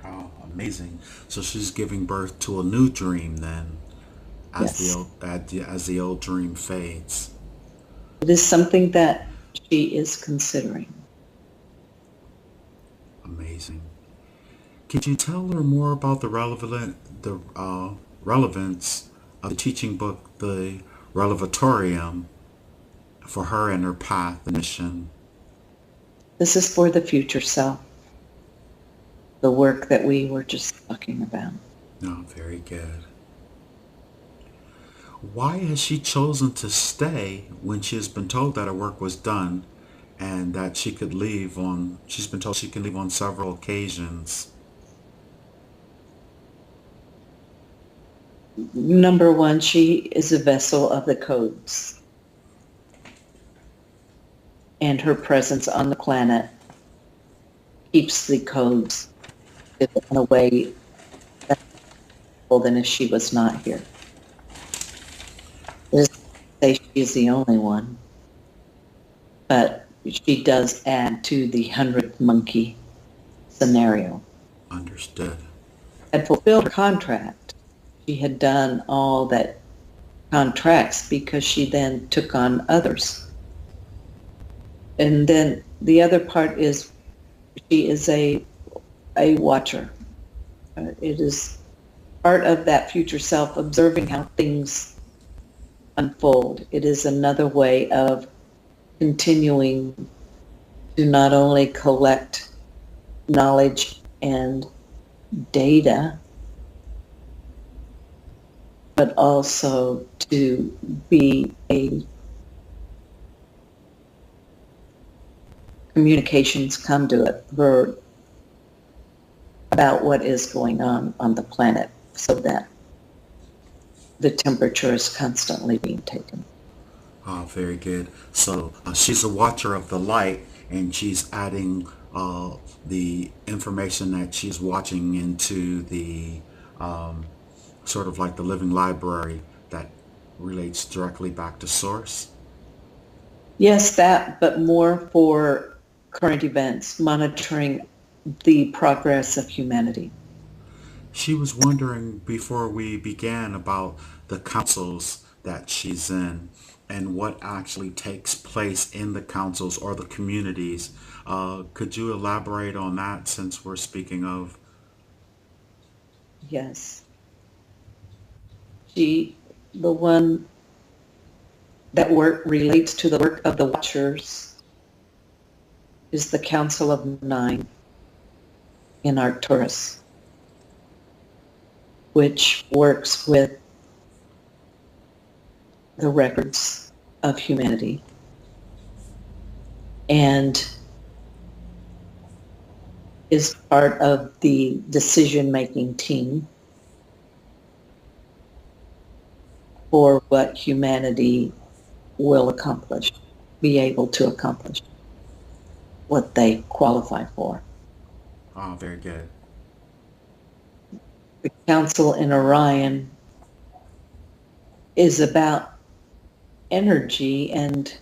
Oh, amazing. So she's giving birth to a new dream then, as Yes. as the old dream fades. It is something that she is considering. Amazing. Could you tell her more about the relevance of the teaching book, the Relevatorium, for her and her path and mission? This is for the future self, the work that we were just talking about. No, very good. Why has she chosen to stay when she has been told that her work was done and that she could leave on, she's been told she can leave on several occasions? Number one, she is a vessel of the codes. And her presence on the planet keeps the codes in a way that's more than if she was not here. It doesn't say she is the only one, but she does add to the 100th monkey scenario. Understood. Had fulfilled her contract. She had done all that contracts because she then took on others. And then the other part is she is a watcher. It is part of that future self observing how things unfold. It is another way of continuing to not only collect knowledge and data, but also to be a communications conduit for about what is going on the planet, so that the temperature is constantly being taken. Ah, very good. So she's a watcher of the light, and she's adding the information that she's watching into the sort of like the living library that relates directly back to source. Yes, that, but more for current events, monitoring the progress of humanity. She was wondering before we began about the councils that she's in and what actually takes place in the councils or the communities. Could you elaborate on that since we're speaking of? Yes. She, the one that work relates to the work of the Watchers, is the Council of Nine in Arcturus, which works with the records of humanity and is part of the decision-making team for what humanity will accomplish, be able to accomplish what they qualify for. Oh, very good. The Council in Orion is about energy and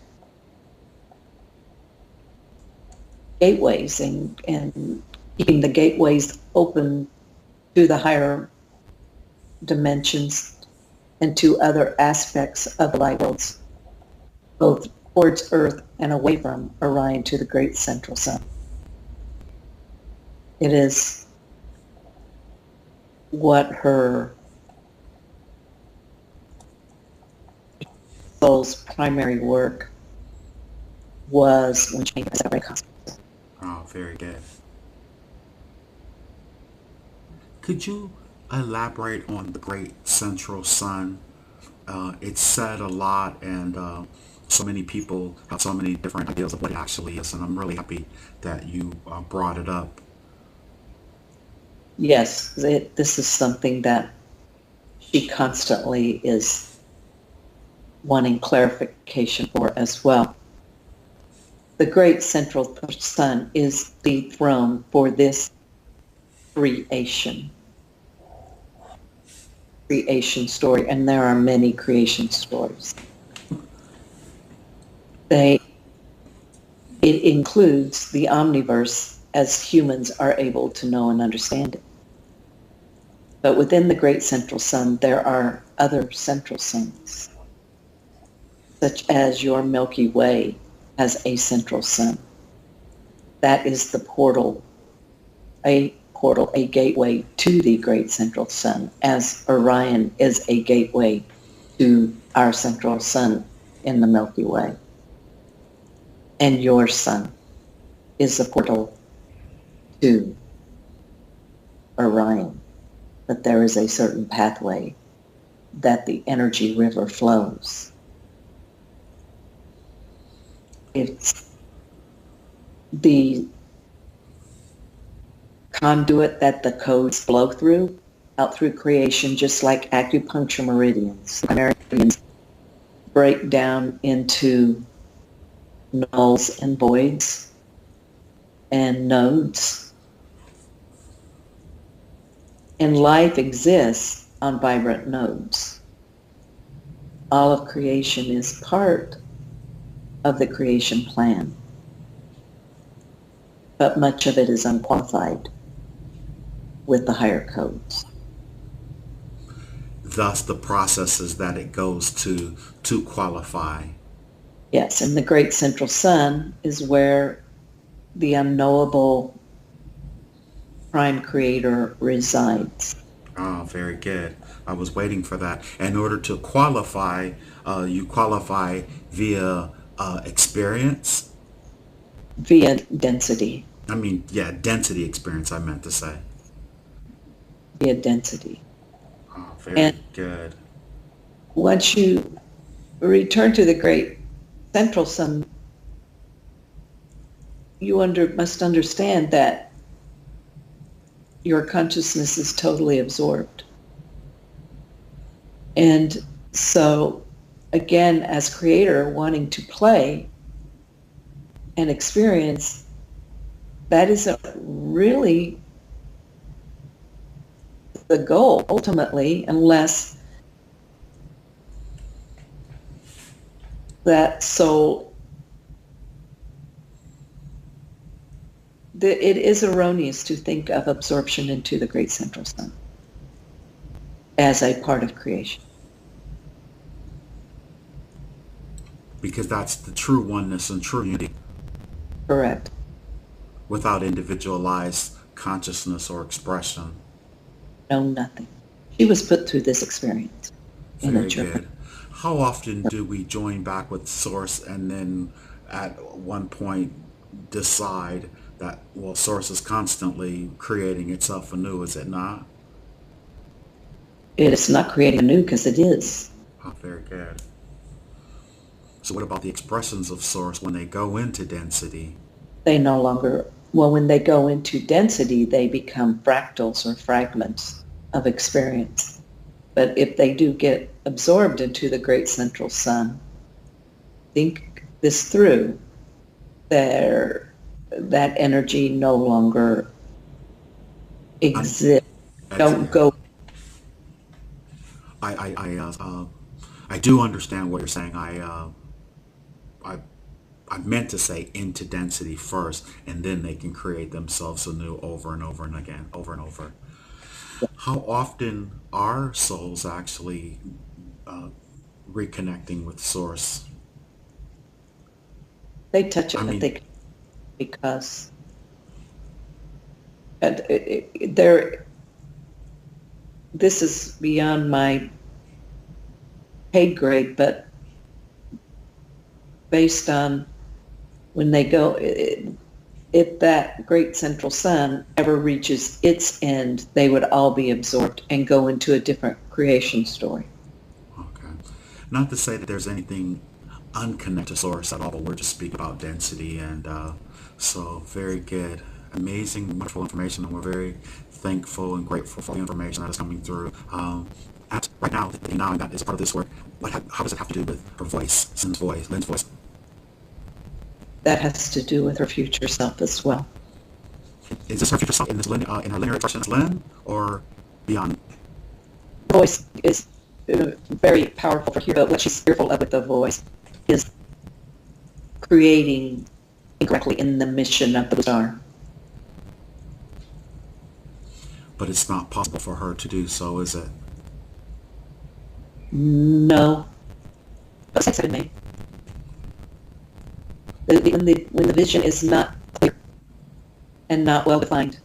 gateways and keeping the gateways open to the higher dimensions and to other aspects of the light worlds, both towards Earth and away from Orion to the great central sun. It is what her soul's primary work was when she made the separate cosmos. Oh, very good. Could you elaborate on the great central sun? It's said a lot, and so many people have so many different ideas of what it actually is, and I'm really happy that you brought it up. Yes, this is something that she constantly is wanting clarification for as well. The great central sun is the throne for this creation story, and there are many creation stories. It includes the omniverse as humans are able to know and understand it. But within the great central sun, there are other central suns, such as your Milky Way has a central sun. That is the portal, a gateway to the great central sun, as Orion is a gateway to our central sun in the Milky Way. And your sun is a portal to Orion. But there is a certain pathway that the energy river flows. It's the conduit that the codes flow through, out through creation, just like acupuncture meridians. Meridians break down into nulls and voids and nodes. And life exists on vibrant nodes. All of creation is part of the creation plan, but much of it is unqualified with the higher codes. Thus, the processes that it goes to qualify. Yes, and the great central sun is where the unknowable prime creator resides. Oh, very good. I was waiting for that. In order to qualify, you qualify via experience. Via density. I mean, yeah, density experience, I meant to say. Via density. Oh, very And good. once you return to the great central sun, you must understand that your consciousness is totally absorbed. And so, again, as creator, wanting to play and experience, that isn't really the goal, ultimately, unless that soul, it is erroneous to think of absorption into the great central sun as a part of creation. Because that's the true oneness and true unity Correct. without individualized consciousness or expression. No, nothing. She was put through this experience in a Very journey. good. How often do we join back with Source and then at one point decide that, well, Source is constantly creating itself anew, is it not? It is not creating anew because it is. Oh, very good. So what about the expressions of Source when they go into density? They no longer, well, when they go into density, they become fractals or fragments of experience. But if they do get absorbed into the great central sun, think this through, that energy no longer exists. That's, Don't go. I I do understand what you're saying. I I meant to say into density first, and then they can create themselves anew over and over and again, over and over. How often are souls actually reconnecting with Source? They touch I it, but mean, they because they're this is beyond my pay grade, but based on when they go, if that great central sun ever reaches its end, they would all be absorbed and go into a different creation story. okay. Not to say that there's anything unconnected to Source at all, but we're just speaking about density, and so very good, amazing, wonderful information, and we're very thankful and grateful for the information that is coming through. At right now, the now that is part of this work. How does it have to do with her voice, Lynn's voice? That has to do with her future self as well. Is this her future self in this in her linear expression as Lynn, or beyond? Voice is very powerful for here, but what she's fearful of with the voice is creating incorrectly in the mission of the star. But it's not possible for her to do so, is it? No, but mistakes have been made. When the vision is not clear and not well defined,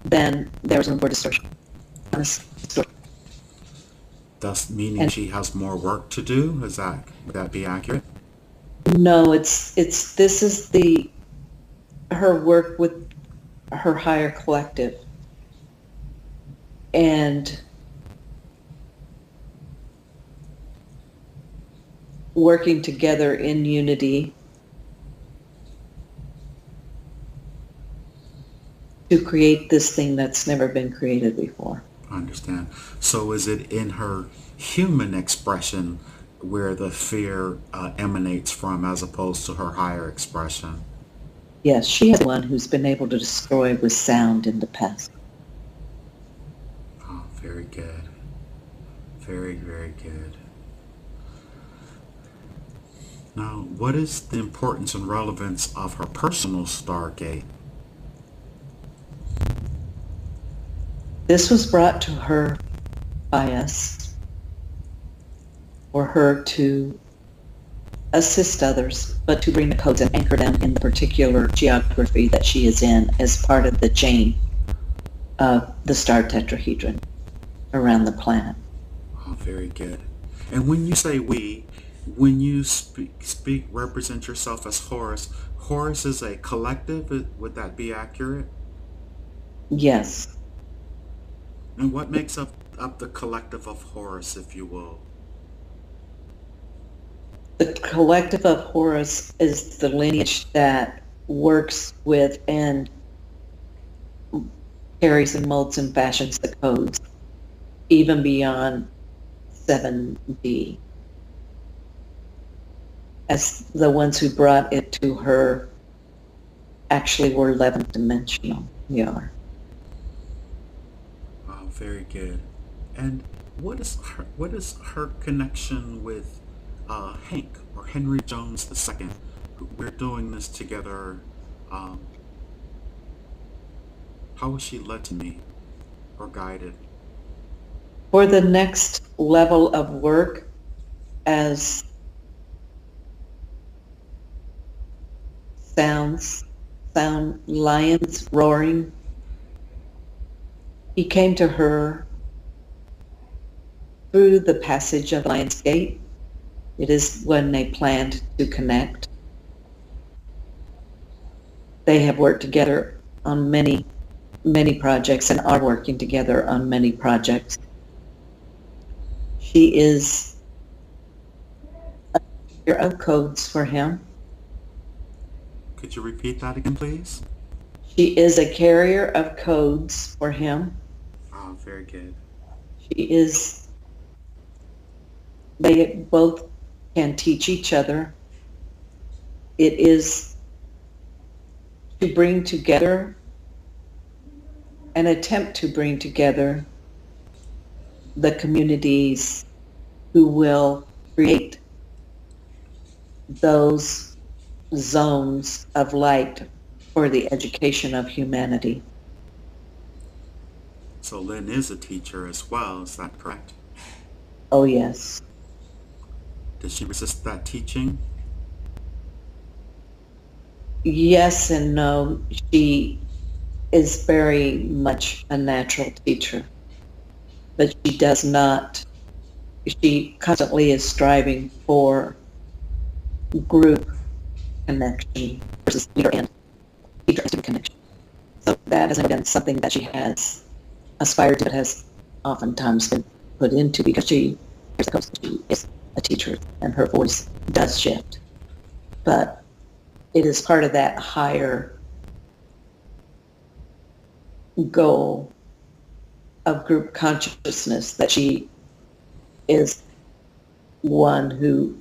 then there's room for distortion. Thus meaning And she has more work to do? Would that be accurate? no, it's this is her work with her higher collective and working together in unity to create this thing that's never been created before. I understand. So is it in her human expression where the fear emanates from as opposed to her higher expression? Yes, she is one who's been able to destroy with sound in the past. Oh, very good. Very, very good. Now, what is the importance and relevance of her personal Stargate? This was brought to her by us for her to assist others, but to bring the codes and anchor them in the particular geography that she is in as part of the chain of the star tetrahedron around the planet. Oh, very good. And when you say we, when you represent yourself as Horus is a collective, would that be accurate? Yes, And what makes up the collective of Horus, if you will? the collective of Horus is the lineage that works with and carries and molds and fashions the codes, even beyond 7D. As the ones who brought it to her actually were 11th dimensional. We are. Oh, very good. And what is her connection with Hank or Henry Jones II? We're doing this together. Um, how was she led to me or guided? For the next level of work, as sound lions roaring, he came to her through the passage of Lion's Gate. It is when they planned to connect. They have worked together on many, many projects and are working together on many projects. She is a carrier of codes for him. Could you repeat that again, please? She is a carrier of codes for him. Oh, very good. They both can teach each other. It is to bring together, an attempt to bring together the communities who will create those zones of light for the education of humanity. So Lynn is a teacher as well, is that correct? Oh, yes. Did she resist that teaching? Yes and no. She is very much a natural teacher, but she does not, she constantly is striving for group connection versus leader and teacher student connection. So that has been something that she has aspired to, but has oftentimes been put into because she is a teacher and her voice does shift. But it is part of that higher goal of group consciousness that she is one who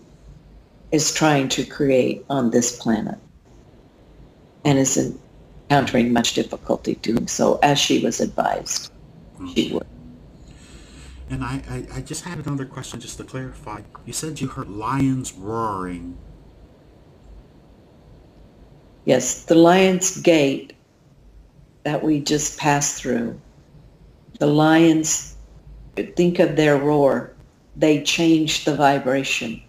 is trying to create on this planet and is encountering much difficulty doing so, as she was advised she Okay. would. And I just had another question just to clarify. You said you heard lions roaring. Yes, the Lion's Gate that we just passed through, the lions, think of their roar, they change the vibration.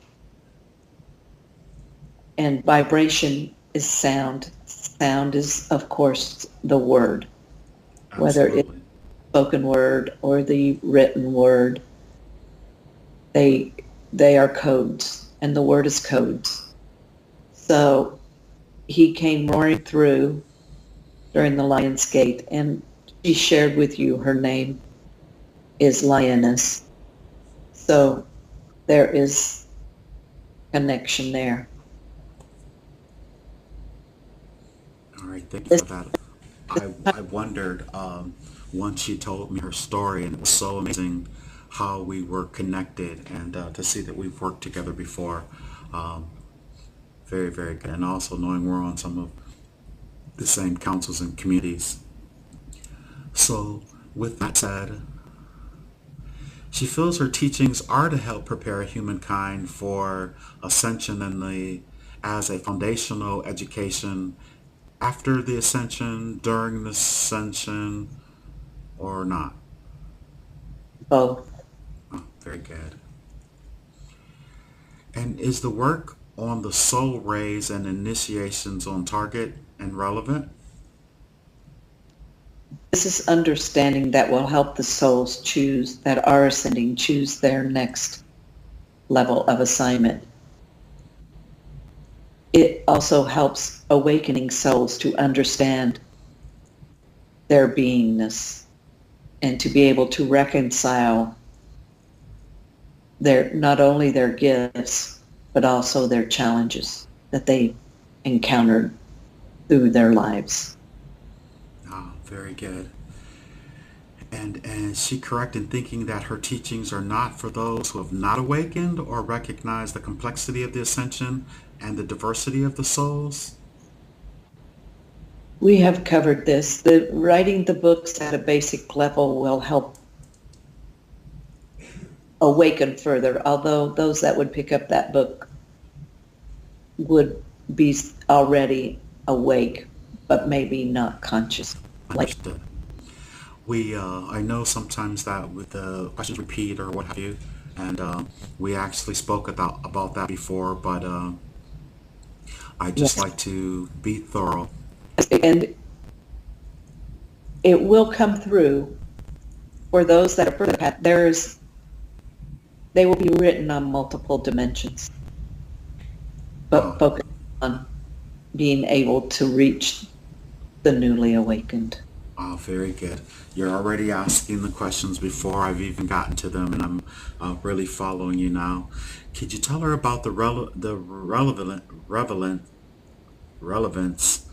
And vibration is sound. Sound is, of course, the word, whether it's Absolutely. spoken word or the written word. They are codes, and the word is codes. So he came roaring through during the Lion's Gate, and she shared with you her name is Lioness. So there is connection there. All right, thank you This, for that. I wondered once she told me her story, and it was so amazing how we were connected and to see that we've worked together before. Um, very, very good. And also knowing we're on some of the same councils and committees. So, with that said, she feels her teachings are to help prepare humankind for ascension and as a foundational education after the ascension, during the ascension, or not. both. Oh, very good. And is the work on the soul rays and initiations on target and relevant? This is understanding that will help the souls that are ascending, choose their next level of assignment. It also helps awakening souls to understand their beingness and to be able to reconcile not only their gifts, but also their challenges that they encountered through their lives. Ah, very good. And is she correct in thinking that her teachings are not for those who have not awakened or recognized the complexity of the ascension and the diversity of the souls? We have covered this. Writing the books at a basic level will help awaken further, although those that would pick up that book would be already awake, but maybe not conscious. Like, Understood. I know sometimes that with the questions repeat or what have you, and we actually spoke about that before, but I just yes. like to be thorough. And it will come through for those that are further past. They will be written on multiple dimensions, but Oh, focus on being able to reach the newly awakened. oh, very good. You're already asking the questions before I've even gotten to them, and I'm really following you now. Could you tell her about the relevance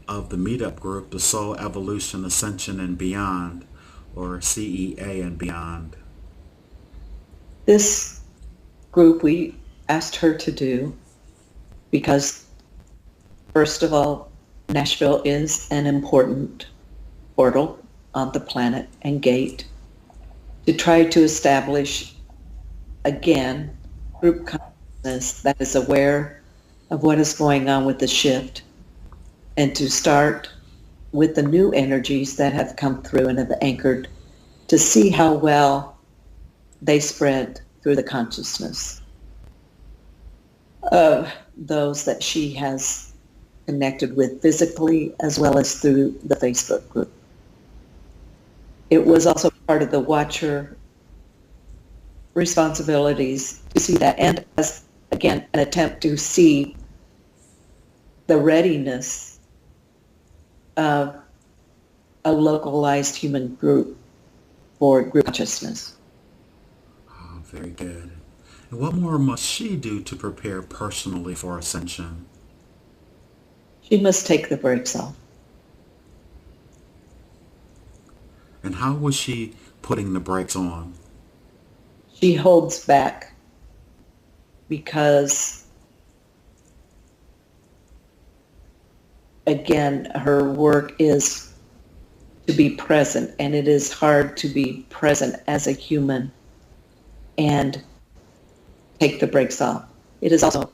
of the meetup group, the Soul Evolution Ascension and Beyond, or CEA and Beyond? This group we asked her to do because, first of all, Nashville is an important portal on the planet and gate to try to establish again group consciousness that is aware of what is going on with the shift, and to start with the new energies that have come through and have anchored, to see how well they spread through the consciousness of those that she has connected with physically as well as through the Facebook group. It was also part of the watcher responsibilities to see that, and as again an attempt to see the readiness of a localized human group for group consciousness. Oh, very good. And what more must she do to prepare personally for ascension? She must take the brakes off. And how was she putting the brakes on? She holds back because, again, her work is to be present, and it is hard to be present as a human and take the brakes off. It is also,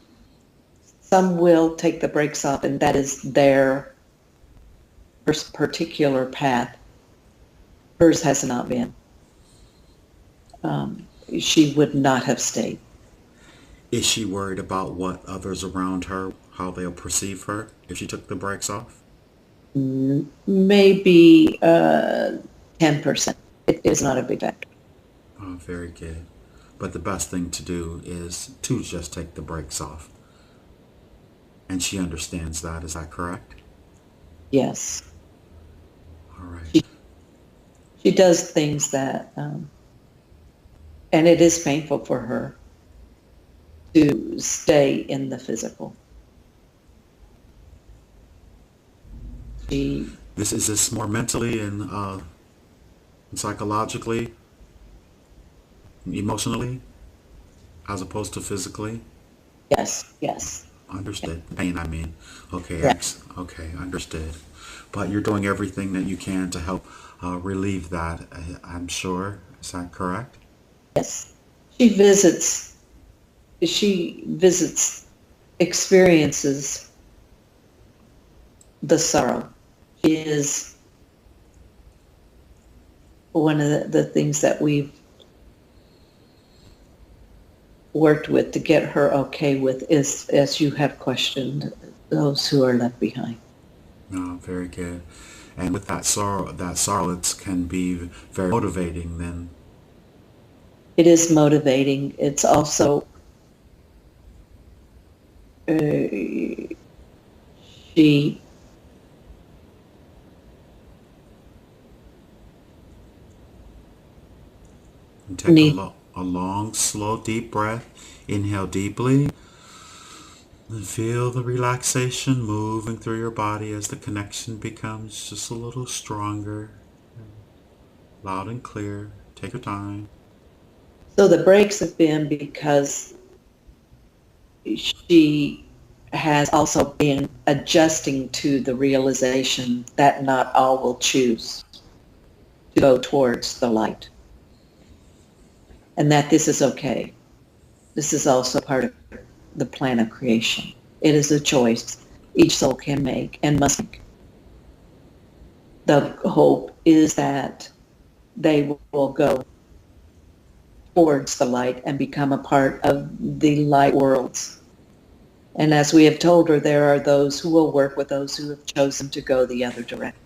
some will take the brakes off, and that is their particular path. Hers has not been. She would not have stayed. Is she worried about what others around her, how they'll perceive her if she took the brakes off? Maybe 10%. It is not a big factor. Oh, very good. But the best thing to do is to just take the brakes off. And she understands that. Is that correct? Yes. All right. She does things that, and it is painful for her to stay in the physical. This is this more mentally and psychologically, emotionally, as opposed to physically? Yes. Understood. Pain, I mean. Okay, Yeah. okay, understood. But you're doing everything that you can to help relieve that, I'm sure. Is that correct? Yes. She visits, experiences the sorrow. She is one of the things that we've worked with to get her okay with is, as you have questioned, those who are left behind. No, very good. And with that sorrow, it can be very motivating then. It is motivating. It's also, she And take needs, a long, slow, deep breath. Inhale deeply. And feel the relaxation moving through your body as the connection becomes just a little stronger. Loud and clear. Take your time. so the breaks have been because she has also been adjusting to the realization that not all will choose to go towards the light, and that this is okay. This is also part of the plan of creation. It is a choice each soul can make and must make. The hope is that they will go towards the light and become a part of the light worlds. And as we have told her, there are those who will work with those who have chosen to go the other direction.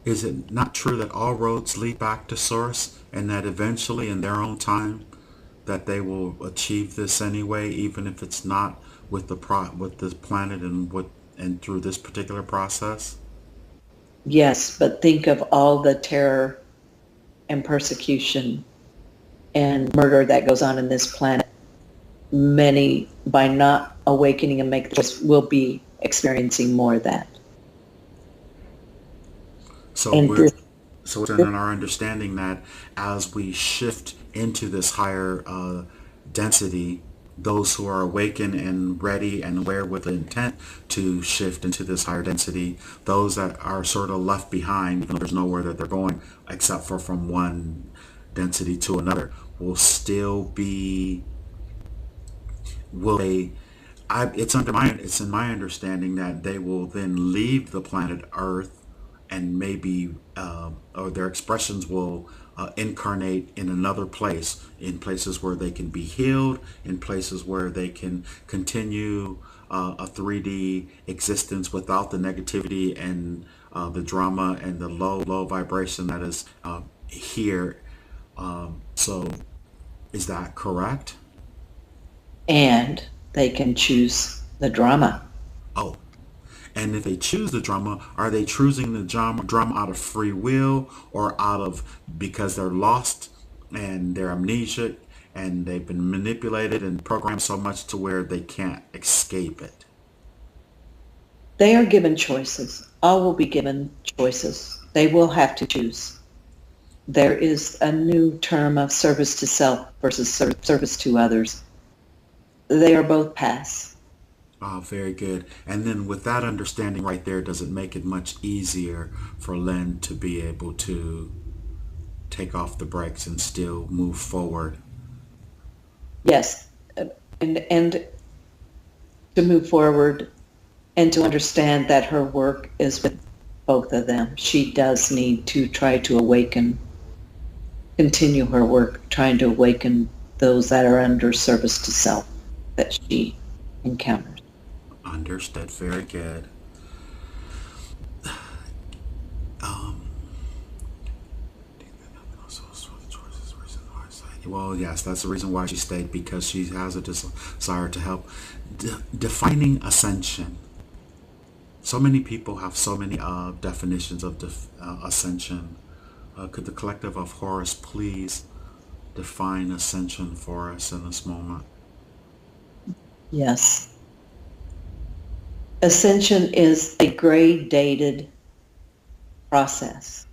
Is it not true that all roads lead back to source and that eventually in their own time that they will achieve this anyway, even if it's not with with this planet and through this particular process? Yes, but think of all the terror and persecution and murder that goes on in this planet. Many, by not awakening and make the choice, will be experiencing more of that. So And we're so it's in our understanding that as we shift into this higher density, those who are awakened and ready and aware with the intent to shift into this higher density, those that are sort of left behind, even though there's nowhere that they're going except for from one density to another will still be, will they, it's in my understanding that they will then leave the planet Earth, and maybe or their expressions will incarnate in another place, in places where they can be healed, in places where they can continue a 3D existence without the negativity and the drama and the low vibration that is here. So is that correct? And they can choose the drama. Oh, and if they choose the drama, are they choosing the drama out of free will, or out of because they're lost and they're amnesiac and they've been manipulated and programmed so much to where they can't escape it? They are given choices. All will be given choices. They will have to choose. There is a new term of service to self versus service to others. They are both paths. Oh, very good. And then with that understanding right there, does it make it much easier for Lynn to be able to take off the brakes and still move forward? Yes, and to move forward and to understand that her work is with both of them. She does need to try to awaken, continue her work, trying to awaken those that are under service to self that she encounters. Understood. Very good. Um, well, yes, that's the reason why she stayed, because she has a desire to help. Defining ascension. So many people have so many definitions of ascension. Could the collective of Horus please define ascension for us in this moment? Yes. Ascension is a gradated process.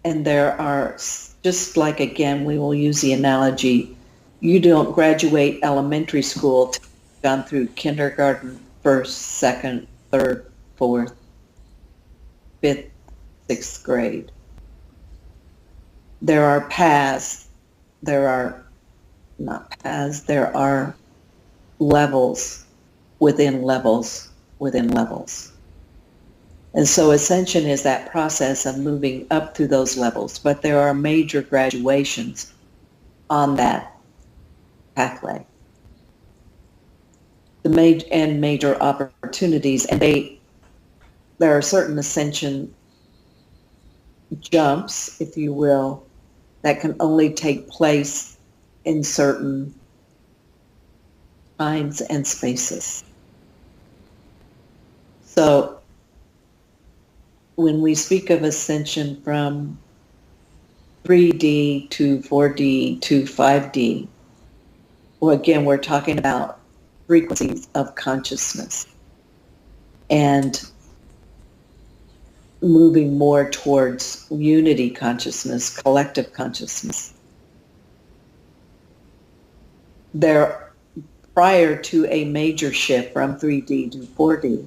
And there are, just like again, we will use the analogy, you don't graduate elementary school till you've gone through kindergarten, first, second, third, fourth, fifth, sixth grade. There are paths, there are not paths, there are levels within levels within levels. And so ascension is that process of moving up through those levels, but there are major graduations on that pathway. Major opportunities, and there are certain ascension jumps, if you will, that can only take place in certain times and spaces. So when we speak of ascension from 3D to 4D to 5D, well, again, we're talking about frequencies of consciousness and moving more towards unity consciousness, collective consciousness. Prior to a major shift from 3D to 4D,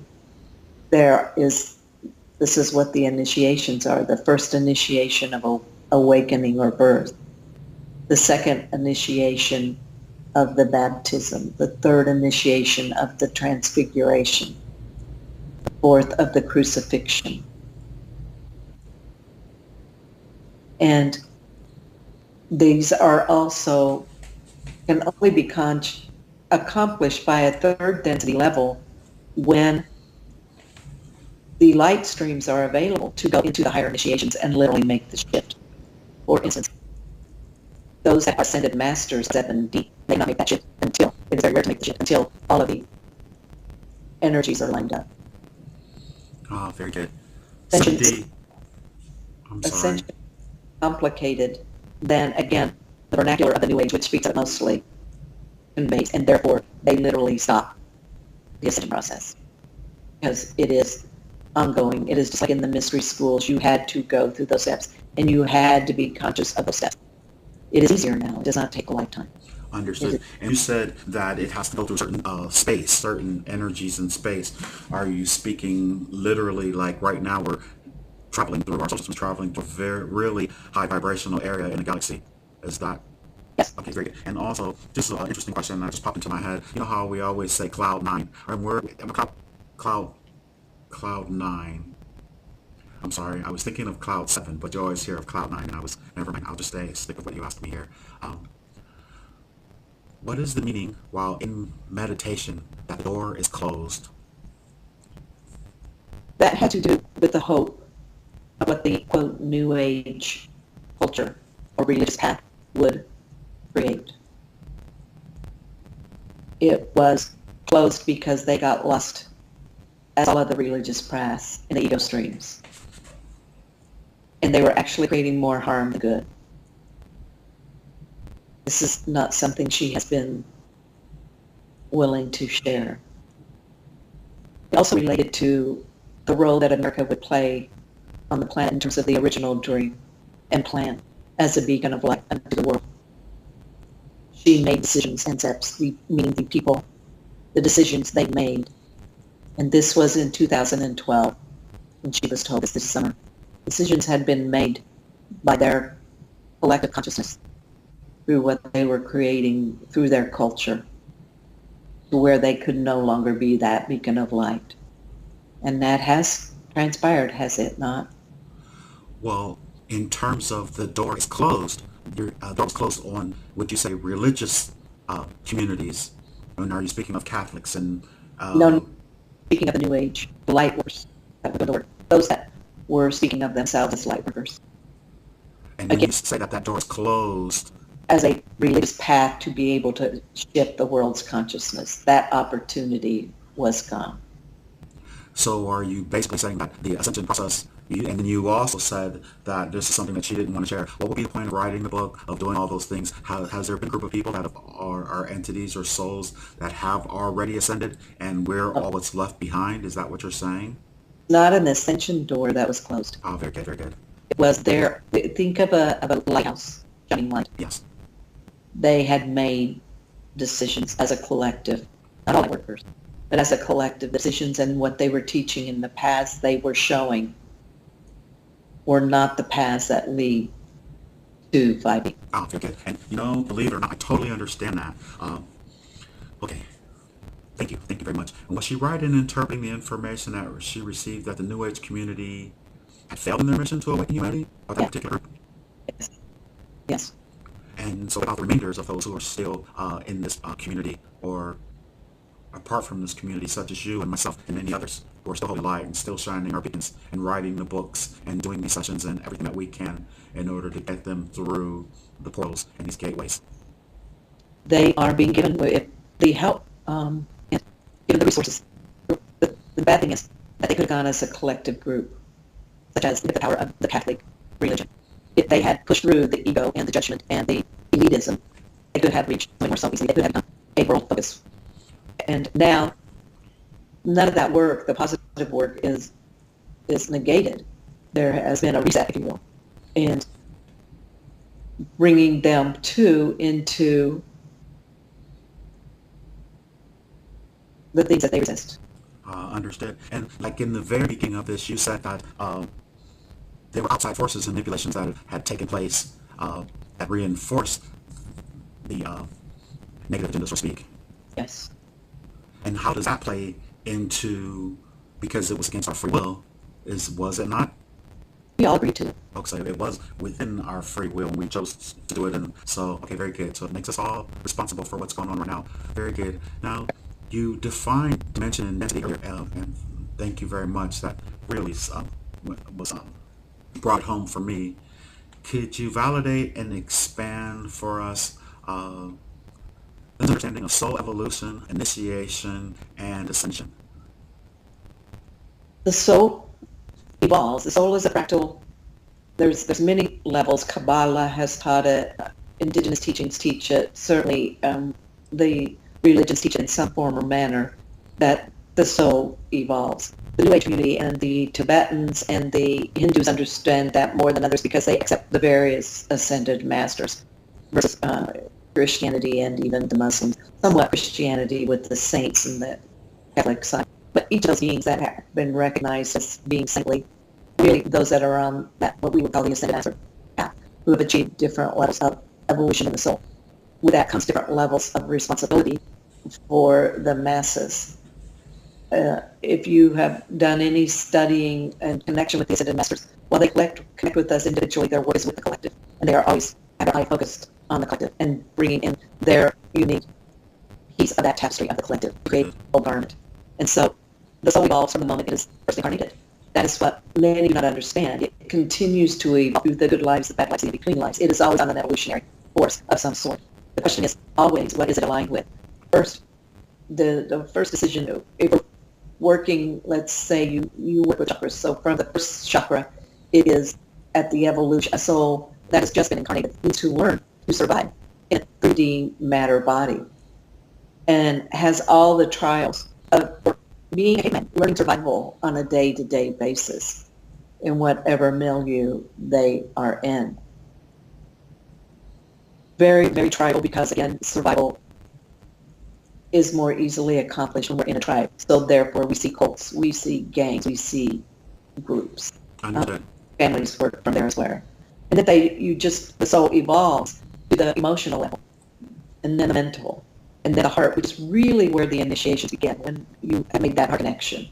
this is what the initiations are. The first initiation of awakening or birth. The second initiation of the baptism. The third initiation of the transfiguration. The fourth of the crucifixion. And these are also, can only be accomplished by a third density level when the light streams are available to go into the higher initiations and literally make the shift. For instance, those that are ascended masters 7D may not make that shift until, it is very rare to make the shift until all of the energies are lined up. Oh, very good. Ascension 7D. I'm sorry. Ascension is complicated than, again, the vernacular of the New Age, which speaks of mostly conveys, and therefore they literally stop the ascension process because it is ongoing. It is just like in the mystery schools. You had to go through those steps, and you had to be conscious of those steps. It is easier now. It does not take a lifetime. Understood. And you said that it has to go through certain space, certain energies in space. Are you speaking literally like right now we're traveling through, our solar system is traveling through a very, really high vibrational area in the galaxy. Is that Yes. okay? Very good. And also, just an interesting question that just popped into my head. You know how we always say cloud nine, or we're cloud cloud nine. I'm sorry, I was thinking of cloud seven, but you always hear of cloud nine, and I was never mind. I'll just stick with what you asked me here. What is the meaning while in meditation that the door is closed? That had to do with the hope of what the, quote, New Age culture or religious path would create. It was closed because they got lost, as all other religious paths, in the ego streams. And they were actually creating more harm than good. This is not something she has been willing to share. It also related to the role that America would play on the planet in terms of the original dream and plan as a beacon of light unto the world. She made decisions, and that's meaning the people, the decisions they made. And this was in 2012 when she was told this summer. Decisions had been made by their collective consciousness through what they were creating through their culture, to where they could no longer be that beacon of light. And that has transpired, has it not? Well, in terms of the door is closed, your door is closed on, would you say, religious communities? And are you speaking of Catholics and No, speaking of the New Age, the light workers, that would be the word, those that were speaking of themselves as light workers. and when Again, you say that that door is closed, as a religious path to be able to shift the world's consciousness, that opportunity was gone. so are you basically saying that the ascension process, and then you also said that this is something that she didn't want to share. What would be the point of writing the book, of doing all those things? Has there been a group of people that are entities or souls that have already ascended, and we're all what's left behind? Is that what you're saying? Not an ascension door that was closed. Oh, very good, very good. It was there. Think of a lighthouse, shining light. Yes. They had made decisions as a collective, not all light workers, but as a collective, decisions, and what they were teaching in the paths they were showing were not the paths that lead to 5D. Oh, very good. And believe it or not, I totally understand that. Okay. Thank you very much. And was she right in interpreting the information that she received that the New Age community had failed in their mission to awaken humanity, or that Yeah. particular group? Yes. Yes. And so about the remainders of those who are still in this community, or apart from this community, such as you and myself and many others who are still holding light and still shining our beacons and writing the books and doing these sessions and everything that we can in order to get them through the portals and these gateways. They are being given the help and given the resources. The bad thing is that they could have gone as a collective group, such as the power of the Catholic religion. If they had pushed through the ego and the judgment and the elitism, they could have reached so much more so easily. They could have done a world focus. And now, none of that work, the positive work, is negated. There has been a reset, if you will, and bringing them into the things that they resist. Understood. And like in the very beginning of this, you said that there were outside forces and manipulations that had taken place that reinforced the negative agenda, so to speak. Yes. And how does that play into, because it was against our free will, was it not? We all agree to it. Okay, so it was within our free will and we chose to do it. And so, okay, very good. So it makes us all responsible for what's going on right now. Very good. Now, you defined dimension and density earlier, and thank you very much. That really was brought home for me. Could you validate and expand for us this understanding of soul evolution, initiation, and ascension? The soul evolves. The soul is a fractal. There's many levels. Kabbalah has taught it. Indigenous teachings teach it. Certainly, the religions teach it in some form or manner that the soul evolves. The New Age community and the Tibetans and the Hindus understand that more than others because they accept the various ascended masters versus Christianity and even the Muslims. Somewhat Christianity with the saints and the Catholic side. But each of those beings that have been recognized as being saintly really those that are on that, what we would call the ascended master path, who have achieved different levels of evolution in the soul. With that comes different levels of responsibility for the masses. If you have done any studying and connection with the ascended masters, while they connect with us individually, their work is with the collective, and they are always focused on the collective and bringing in their unique piece of that tapestry of the collective to create a whole garment. And so the soul evolves from the moment it is first incarnated. That is what many do not understand. It continues to evolve through the good lives, the bad lives, the in-between lives. It is always on an evolutionary force of some sort. The question is always, what is it aligned with? First, the first decision, if we're working, let's say you work with chakras. So from the first chakra, it is at the evolution, a soul that has just been incarnated needs to learn to survive in a 3D matter body and has all the trials of being a caveman, learning survival on a day-to-day basis in whatever milieu they are in. Very, very tribal because, again, survival is more easily accomplished when we're in a tribe. So therefore, we see cults, we see gangs, we see groups, families work from there as well. And that the soul evolves to the emotional level, and then the mental, and then the heart, which is really where the initiations begin, when you have made that heart connection.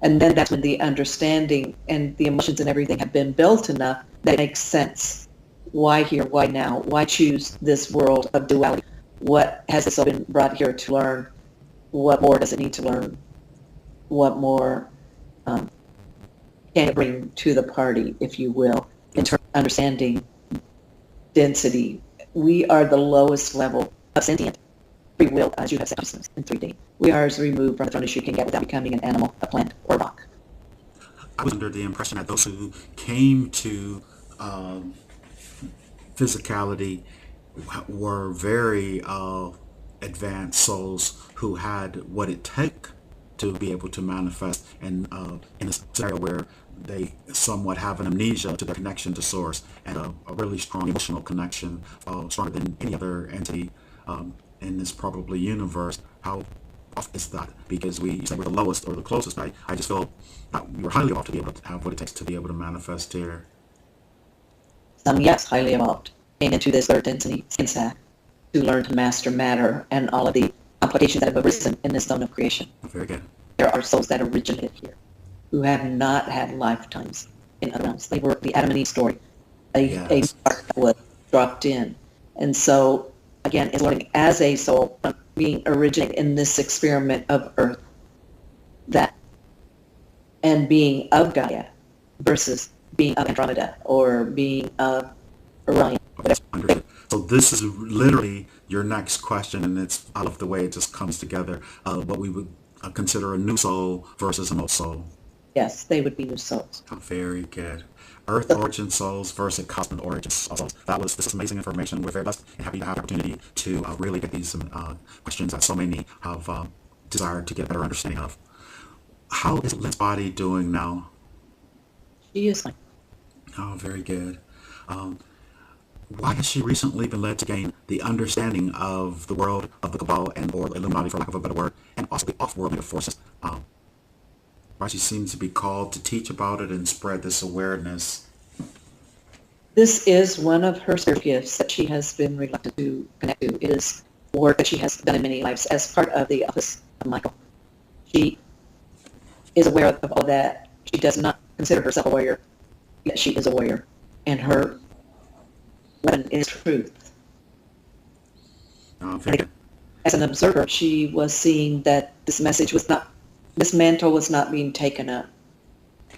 And then that's when the understanding and the emotions and everything have been built enough that it makes sense. Why here? Why now? Why choose this world of duality? What has the soul been brought here to learn? What more does it need to learn? What more can it bring to the party, if you will, in terms of understanding density? We are the lowest level of sentient free will, as you have said, consciousness in 3D. We are as removed from the throne as you can get without becoming an animal, a plant, or a rock. I was under the impression that those who came to physicality were very advanced souls who had what it took to be able to manifest in a scenario where they somewhat have an amnesia to their connection to source and a really strong emotional connection, stronger than any other entity in this probably universe. How off is that? Because we say we're the lowest or the closest. I just feel that we were highly evolved to be able to have what it takes to be able to manifest here. Yes, highly evolved. Came into this third density skin sack to learn to master matter and all of the complications that have arisen in this zone of creation. Very good. There are souls that originated here who have not had lifetimes in other realms. They were the Adam and Eve story, a spark that was dropped in. And so, again, it's learning as a soul from being originated in this experiment of Earth, that and being of Gaia versus being of Andromeda or being of Orion. Understood. So this is literally your next question, and I love the way it just comes together. What we would consider a new soul versus an old soul. Yes, they would be new souls. Oh, very good. Earth origin souls versus cosmic origin souls. This is amazing information. We're very blessed and happy to have the opportunity to really get these questions that so many have desired to get a better understanding of. How is Lynn's body doing now? She is fine. Oh, very good. Why has she recently been led to gain the understanding of the world of the Cabal and or Illuminati, for lack of a better word, and also the off-world forces? Why she seems to be called to teach about it and spread this awareness? This is one of her spiritual gifts that she has been reluctant to connect to. It is work that she has done in many lives as part of the office of Michael. She is aware of all that. She does not consider herself a warrior, yet she is a warrior. And her weapon is truth. As an observer, she was seeing that this mantle was not being taken up.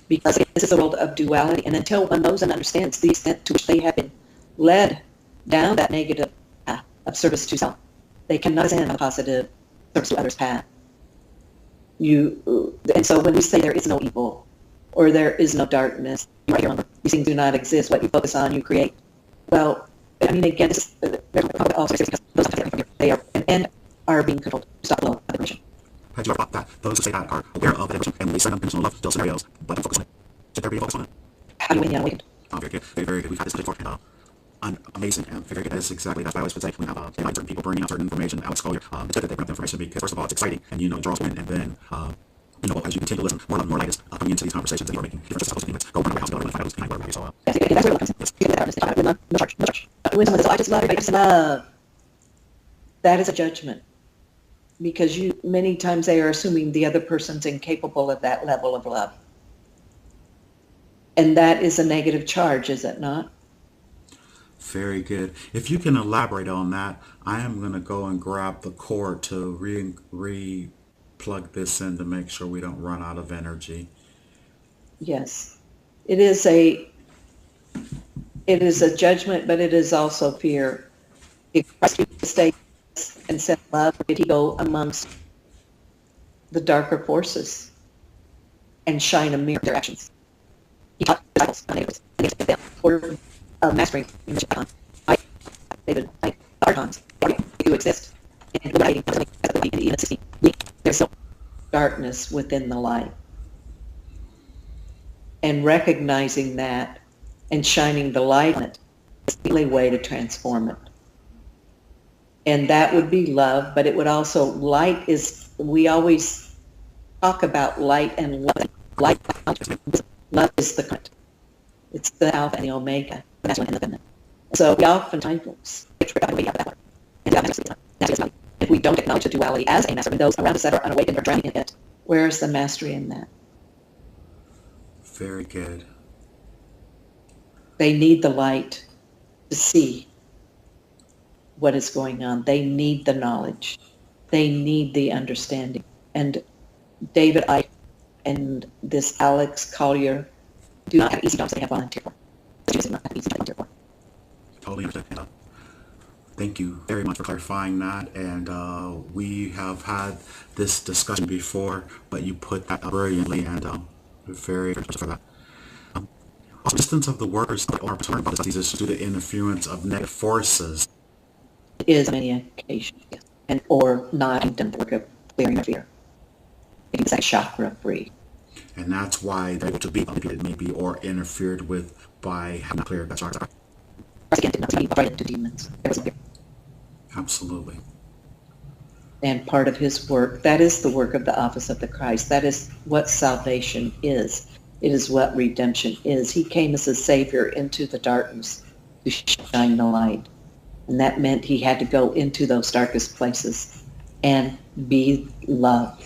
Because this is a world of duality, and until one knows and understands the extent to which they have been led down that negative path of service to self, they cannot ascend on the positive service to others path. And so when we say there is no evil, or there is no darkness, right here on earth, these things do not exist. What you focus on, you create. Well, I mean, again, this is also because those they are and are being controlled to stop the flow of vibration. Had you ever thought that those who say that are aware of the vibration and they send unconditional love to those scenarios, but don't focus on it? Should there be a focus on it? How do you awaken? Oh, very good. Very, very good. We've had this before, and amazing, and very good. That's what I always would say when invite certain people bringing out certain information. Alex Collier, it's good that they bring up the information because, first of all, it's exciting, and it draws in, and then you know, as you continue to listen, more light is coming into these conversations that you are making. Different systems, go run away, house, go, and find out what's behind whatever you saw. Yes, that's where it comes. Yes. No charge, no charge. When someone says, "I just love everybody," just love, that is a judgment, because you many times they are assuming the other person's incapable of that level of love, and that is a negative charge, is it not? Very good. If you can elaborate on that, I am going to go and grab the cord to plug this in to make sure we don't run out of energy. Yes, it is a judgment, but it is also fear. If Christ stayed and said love, did he go amongst the darker forces and shine a mirror of their actions? He taught the disciples on neighbors against them for mastering I, David, I, Archons, they do exist. And liberating and even 16, there's still darkness within the light. And recognizing that and shining the light on it is the only way to transform it. And that would be love, but it would also, light is, we always talk about light and love. Love is the current. It's the alpha and the omega, the masculine and the feminine. So we oftentimes get tricked out of the way out of that water. And that's light. If we don't acknowledge the duality as a master, and those around us that are unawakened are drowning in it, where is the mastery in that? Very good. They need the light to see what is going on. They need the knowledge. They need the understanding. And David Icke and this Alex Collier do not have easy jobs they have volunteered for. Totally understand. Thank you very much for clarifying that. And we have had this discussion before, but you put that brilliantly, and very grateful for that. Also, distance of the workers are concerned about these issues due to interference of negative forces. It is many occasions, yes. And or not done the work of clearing the fear. It is like chakra free. And that's why they're able to be manipulated maybe or interfered with by having cleared that chakra. Again, did not be right into demons. Absolutely. And part of his work, that is the work of the office of the Christ. That is what salvation is. It is what redemption is. He came as a savior into the darkness to shine the light. And that meant he had to go into those darkest places and be loved,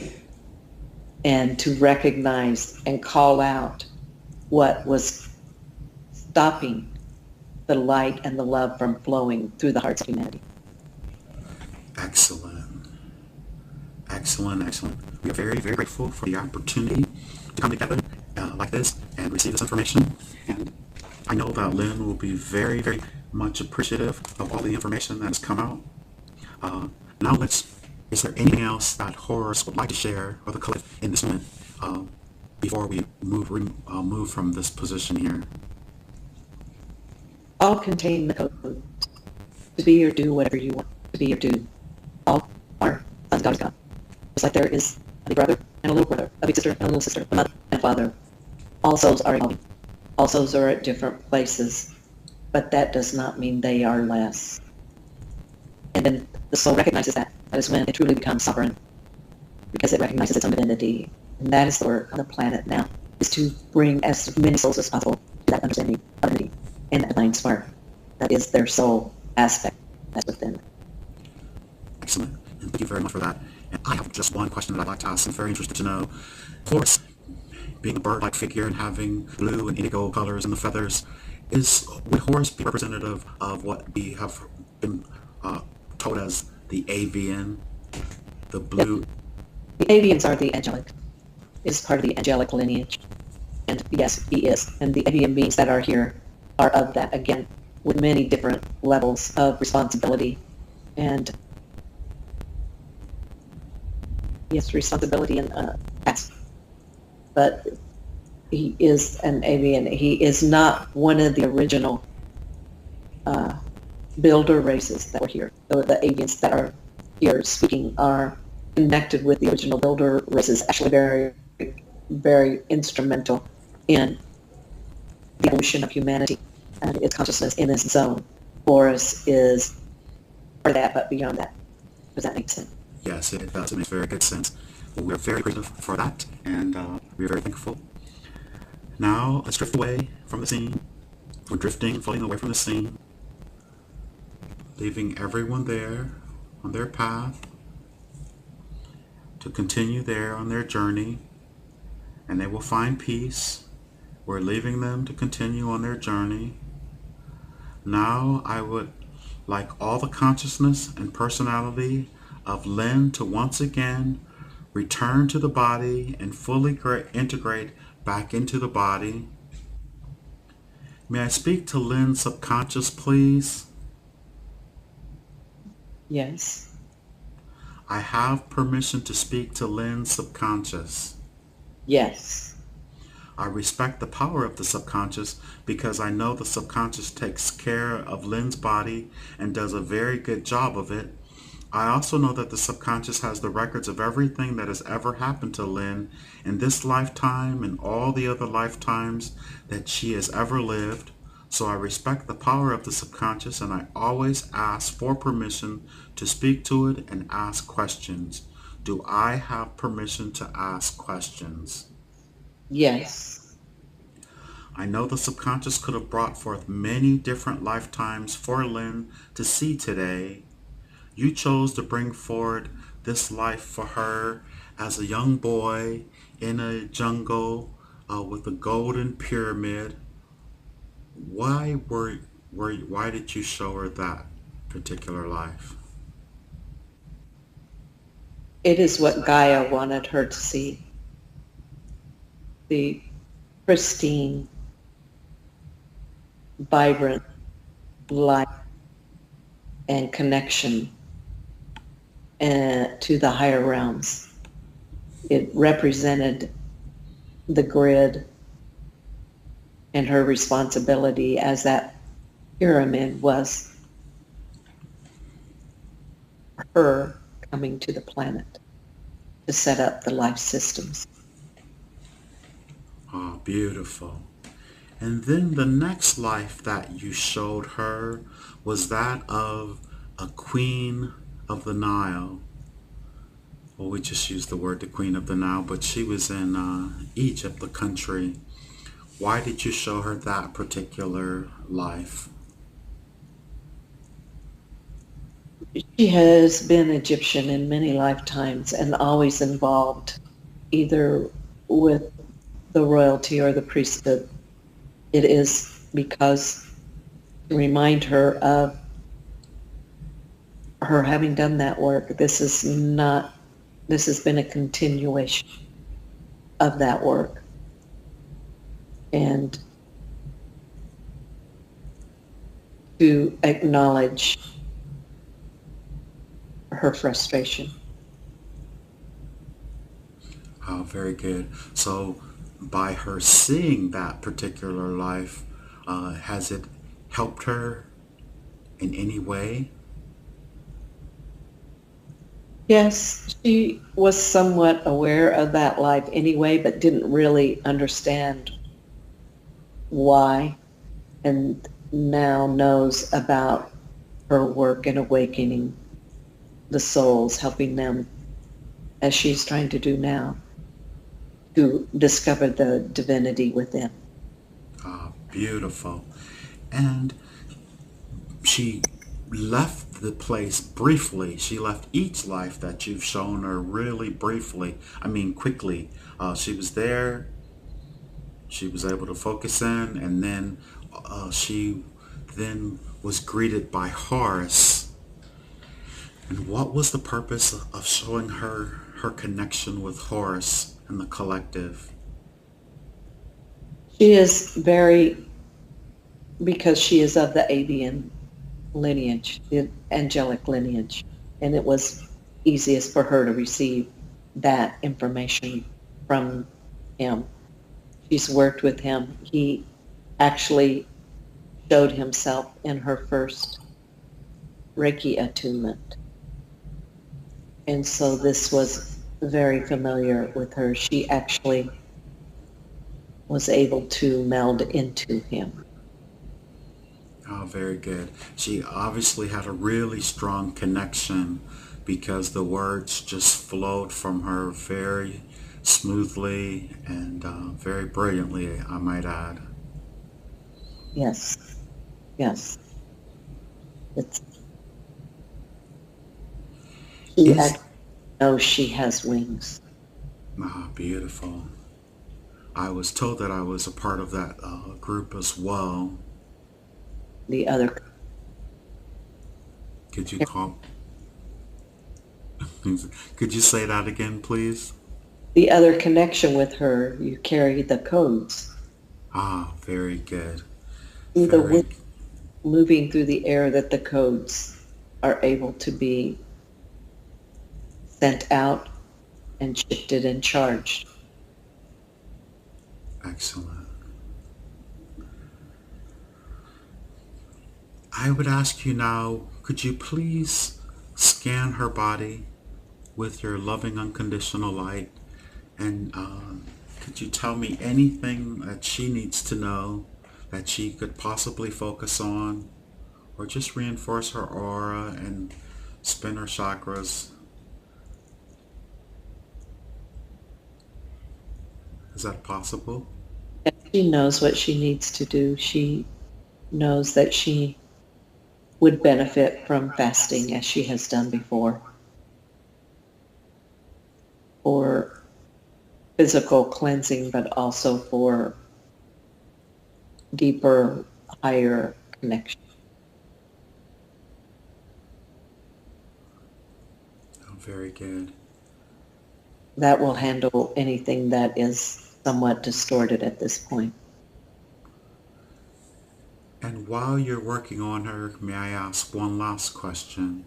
and to recognize and call out what was stopping the light and the love from flowing through the hearts of humanity. Excellent. Excellent. We are very, very grateful for the opportunity to come together like this and receive this information. And I know that Linn will be very, very much appreciative of all the information that has come out. Now is there anything else that Horace would like to share with the collective in this moment before we move from this position here? All contain the code to be or do whatever you want to be or do. All are sons, God is God. Just like there is a big brother and a little brother, a big sister and a little sister, a mother and a father. All souls are evolving. All souls are at different places, but that does not mean they are less. And then the soul recognizes that. That is when it truly becomes sovereign, because it recognizes its own divinity. And that is the work on the planet now, is to bring as many souls as possible to that understanding of divinity and that divine spark. That is their soul aspect that's within. Excellent. And thank you very much for that. And I have just one question that I'd like to ask. I'm very interested to know, of course, being a bird-like figure and having blue and indigo colors and the feathers, would Horus be representative of what we have been told as the avian, the blue? The avians are the angelic. It is part of the angelic lineage. And yes, he is. And the avian beings that are here are of that, again, with many different levels of responsibility. And yes, responsibility and task. But he is an avian. He is not one of the original builder races that were here. The avians that are here speaking are connected with the original builder races, actually very, very instrumental in the evolution of humanity and its consciousness in this zone. Horus is part of that, but beyond that. Does that make sense? Yes, it does. It makes very good sense. We're very grateful for that, and we're very thankful. Now let's drift away from the scene. We're drifting, floating away from the scene, leaving everyone there on their path to continue there on their journey, and they will find peace. We're leaving them to continue on their journey. Now I would like all the consciousness and personality of Linn to once again return to the body and fully integrate back into the body. May I speak to Linn's subconscious, please? Yes. I have permission to speak to Linn's subconscious. Yes. I respect the power of the subconscious because I know the subconscious takes care of Linn's body and does a very good job of it. I also know that the subconscious has the records of everything that has ever happened to Linn in this lifetime and all the other lifetimes that she has ever lived. So I respect the power of the subconscious, and I always ask for permission to speak to it and ask questions. Do I have permission to ask questions? Yes. I know the subconscious could have brought forth many different lifetimes for Linn to see today. You chose to bring forward this life for her as a young boy in a jungle with a golden pyramid. Why did you show her that particular life? It is what Gaia wanted her to see. The pristine, vibrant life and connection to the higher realms. It represented the grid and her responsibility as that pyramid was her coming to the planet to set up the life systems. Oh, beautiful. And then the next life that you showed her was that of a queen of the Nile. Well, we just used the word the queen of the Nile, but she was in Egypt, the country. Why did you show her that particular life? She has been Egyptian in many lifetimes and always involved either with the royalty or the priesthood. It is because to remind her of her having done that work. This has been a continuation of that work. And to acknowledge her frustration. Oh, very good. So by her seeing that particular life, has it helped her in any way? Yes, she was somewhat aware of that life anyway, but didn't really understand why, and now knows about her work in awakening the souls, helping them, as she's trying to do now, to discover the divinity within. Ah, beautiful. And she left the place briefly. She left each life that you've shown her really briefly. I mean, quickly. She was there. She was able to focus in, and then she then was greeted by Horus. And what was the purpose of showing her her connection with Horus and the collective? She is because she is of the avian lineage, the angelic lineage, and it was easiest for her to receive that information from him. She's worked with him. He actually showed himself in her first Reiki attunement. And so this was very familiar with her. She actually was able to meld into him. Oh, very good. She obviously had a really strong connection because the words just flowed from her very smoothly and very brilliantly, I might add. Yes, yes. It's, she Is actually knows she has wings. beautiful. I was told that I was a part of that group as well. The other, Could you call? Could you say that again, please? the other connection with her, you carry the codes. Very good. Through the Very. wind moving through the air that the codes are able to be sent out and shifted and charged. Excellent. I would ask you now, could you please scan her body with your loving unconditional light? And could you tell me anything that she needs to know that she could possibly focus on, or just reinforce her aura and spin her chakras? Is that possible? And she knows what she needs to do. She knows that she would benefit from fasting as she has done before, for physical cleansing, but also for deeper, higher connection. Oh, very good. That will handle anything that is somewhat distorted at this point. And while you're working on her, may I ask one last question?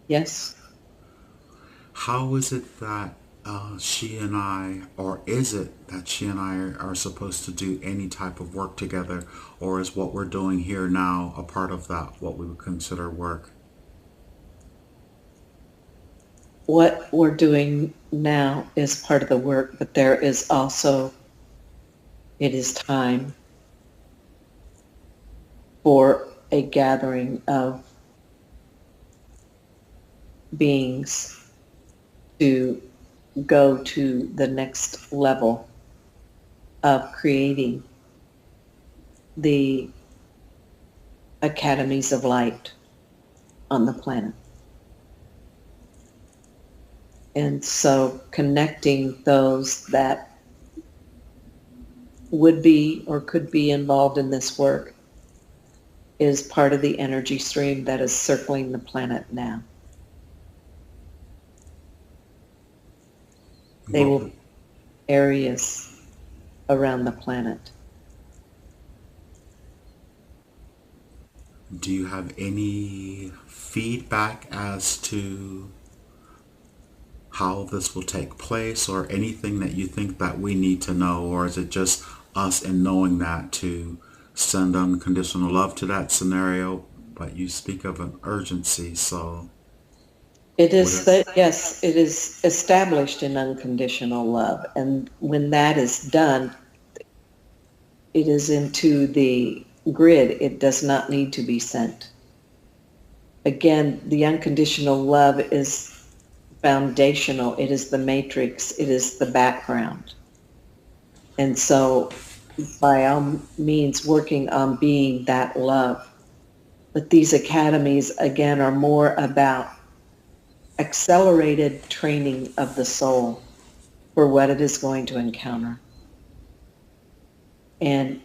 Yes. How is it that she and I, or is it that she and I are supposed to do any type of work together, or is what we're doing here now a part of that, what we would consider work? What we're doing now is part of the work, but there is also, it is time for a gathering of beings to go to the next level of creating the academies of light on the planet. And so connecting those that would be or could be involved in this work is part of the energy stream that is circling the planet now. They will What be areas around the planet. do you have any feedback as to how this will take place, or anything that you think that we need to know, or is it just us in knowing that to send unconditional love to that scenario? But you speak of an urgency, so It would is it? that, yes, it is established in unconditional love. And when that is done, it is into the grid. It does not need to be sent. Again, the unconditional love is foundational. It is the matrix. It is the background. And so by all means, working on being that love. But these academies, again, are more about accelerated training of the soul for what it is going to encounter. And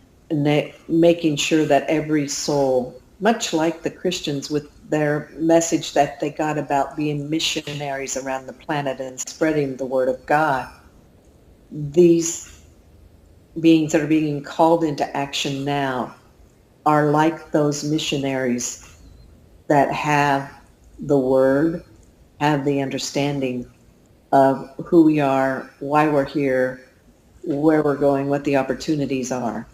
making sure that every soul, much like the Christians with their message that they got about being missionaries around the planet and spreading the word of God, these beings that are being called into action now are like those missionaries that have the word, have the understanding of who we are, why we're here, where we're going, what the opportunities are.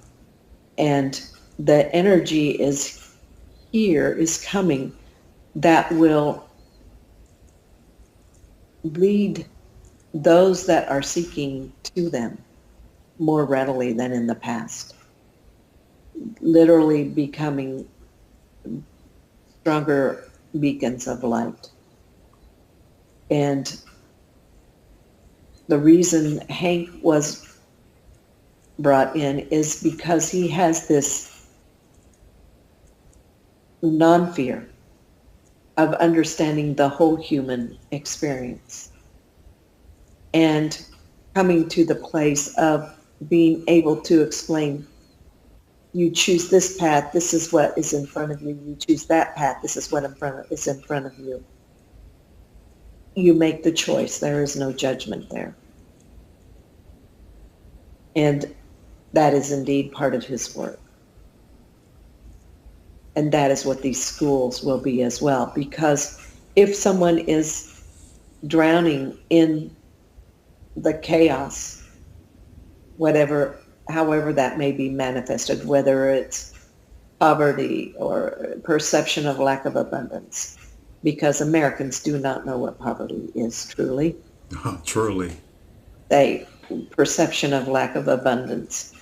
And the energy is here, is coming, that will lead those that are seeking to them more readily than in the past, literally becoming stronger beacons of light. And the reason Hank was brought in is because he has this non-fear of understanding the whole human experience and coming to the place of being able to explain, you choose this path, this is what is in front of you. You choose that path, this is what is in front of you. You make the choice. There is no judgment there. And that is indeed part of his work. And that is what these schools will be as well. Because if someone is drowning in the chaos, however that may be manifested, whether it's poverty or perception of lack of abundance, because Americans do not know what poverty is truly. Truly. They perception of lack of abundance,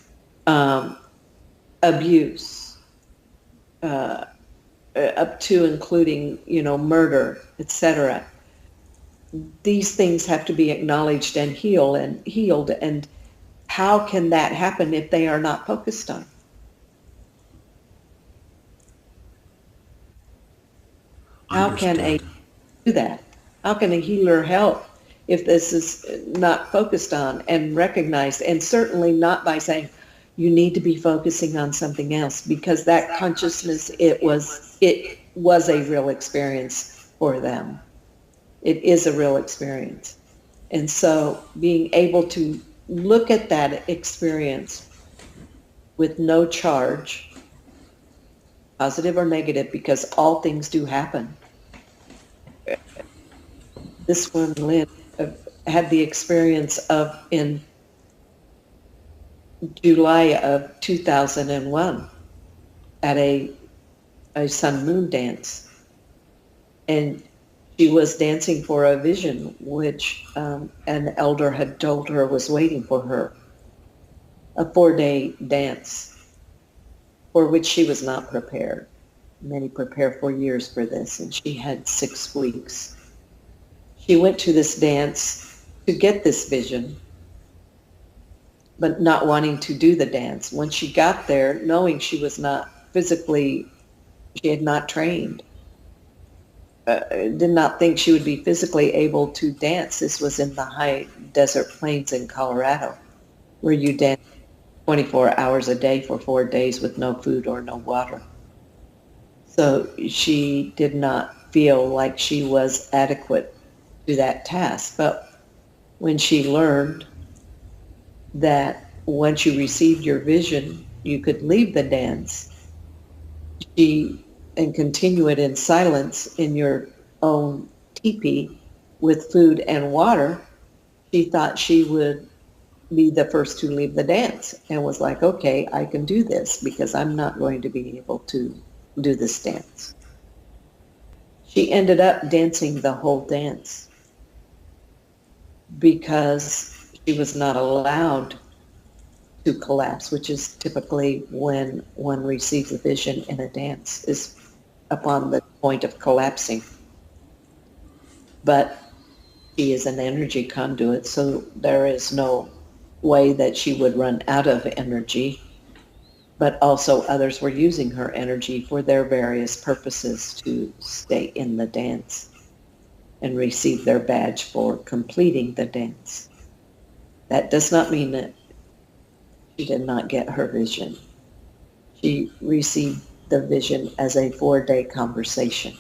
abuse, up to including, murder, etc. These things have to be acknowledged and healed. And how can that happen if they are not focused on? How can a Understood. do that? How can a healer help if this is not focused on and recognized? And certainly not by saying you need to be focusing on something else, because that consciousness, it was a real experience for them. It is a real experience. And so being able to look at that experience with no charge, positive or negative, because all things do happen. This one, Linn, had the experience of in July of 2001 at a sun moon dance. And she was dancing for a vision which an elder had told her was waiting for her. A 4-day dance for which she was not prepared. Many prepare for years for this, and she had 6 weeks. She went to this dance to get this vision, but not wanting to do the dance. When she got there, knowing she was not physically, she had not trained, did not think she would be physically able to dance. This was in the high desert plains in Colorado, where you dance 24 hours a day for 4 days with no food or no water. So she did not feel like she was adequate to that task. But when she learned that once you received your vision, you could leave the dance, and continue it in silence in your own teepee with food and water, she thought she would be the first to leave the dance, and was like, okay, I can do this because I'm not going to be able to do this dance. She ended up dancing the whole dance because she was not allowed to collapse, which is typically when one receives a vision in a dance, is upon the point of collapsing. But she is an energy conduit, so there is no way that she would run out of energy. But also others were using her energy for their various purposes to stay in the dance and receive their badge for completing the dance. That does not mean that she did not get her vision. She received the vision as a 4-day conversation.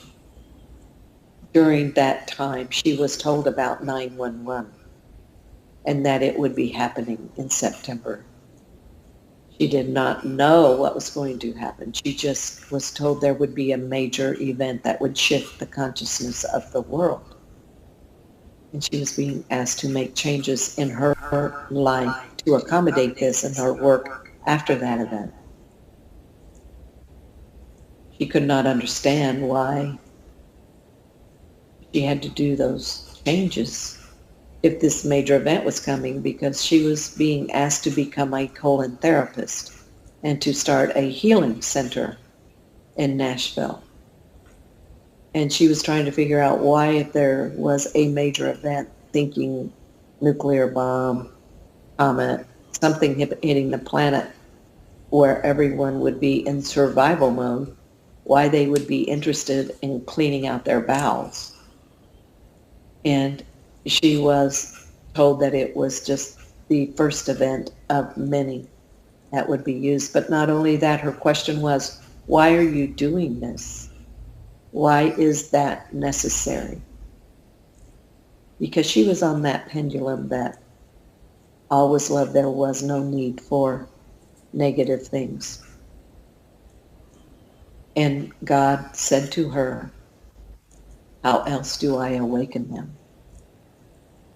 During that time, she was told about 911 and that it would be happening in September. She did not know what was going to happen. She just was told there would be a major event that would shift the consciousness of the world. And she was being asked to make changes in her life to accommodate this and her work after that event. She could not understand why she had to do those changes if this major event was coming, because she was being asked to become a colon therapist and to start a healing center in Nashville. And she was trying to figure out why, if there was a major event, thinking nuclear bomb, comet, something hitting the planet where everyone would be in survival mode, why they would be interested in cleaning out their bowels. And she was told that it was just the first event of many that would be used. But not only that, her question was, why are you doing this? Why is that necessary? Because she was on that pendulum that all was love, there was no need for negative things. And God said to her, how else do I awaken them?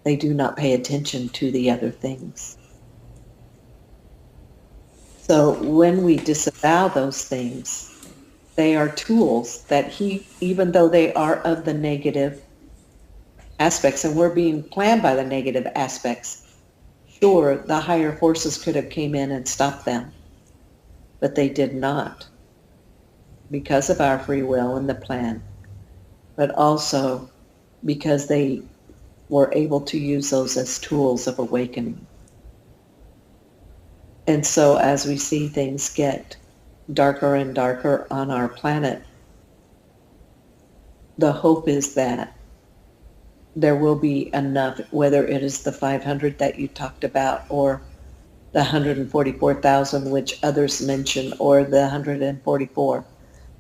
They do not pay attention to the other things. So when we disavow those things, they are tools that He, even though they are of the negative aspects, and we're being planned by the negative aspects, sure, the higher forces could have came in and stopped them, but they did not, because of our free will and the plan, but also because they were able to use those as tools of awakening. And so as we see things get darker and darker on our planet, the hope is that there will be enough, whether it is the 500 that you talked about, or the 144,000, which others mention, or the 144,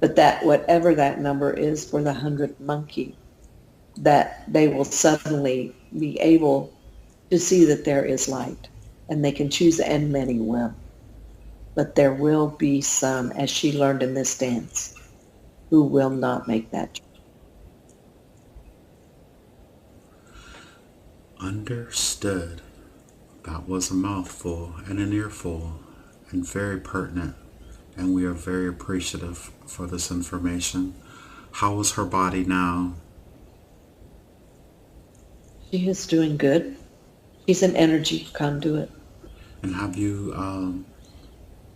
but that whatever that number is for the 100th monkey, that they will suddenly be able to see that there is light, and they can choose, and many will. But there will be some, as she learned in this dance, who will not make that choice. Understood. That was a mouthful and an earful, and very pertinent, and we are very appreciative for this information. How is her body now? She is doing good. She's an energy conduit. And have you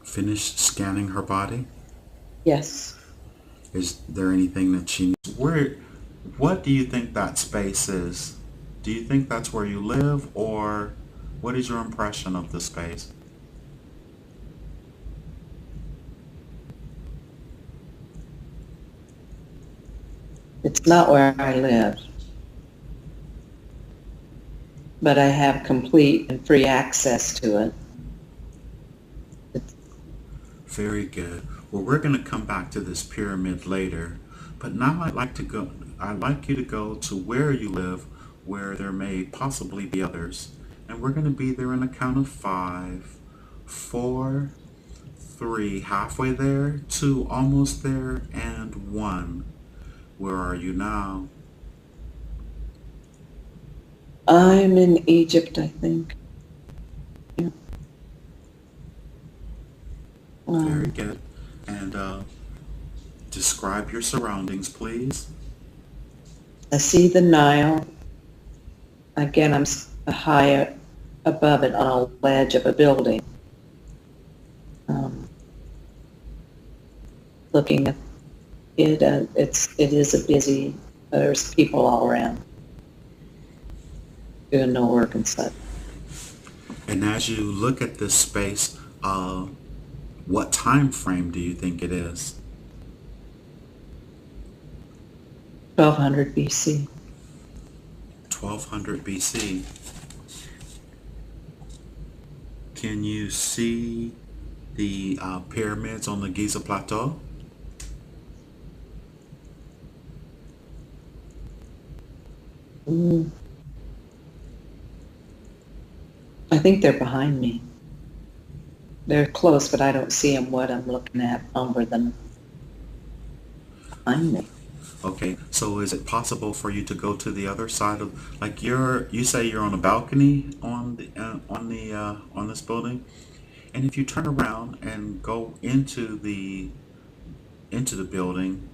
finished scanning her body? Yes. Is there anything that she needs? What do you think that space is? Do you think that's where you live, or what is your impression of the space? It's not where I live, but I have complete and free access to it. Very good. Well, we're going to come back to this pyramid later, but now I'd like you to go to where you live, where there may possibly be others. And we're going to be there in a count of 5, 4, 3, halfway there, 2, almost there, and 1. Where are you now? I'm in Egypt, I think. Very good. And describe your surroundings, please. I see the Nile. Again, I'm high above it on a ledge of a building. Looking at it, it is a busy, there's people all around doing no work and such. And as you look at this space, what time frame do you think it is? 1200 BC. 1200 BC. Can you see the pyramids on the Giza Plateau? I think they're behind me. They're close, but I don't see them what I'm looking at over them behind me. Okay, so is it possible for you to go to the other side of, like you say you're on a balcony on this building, and if you turn around and go into the building,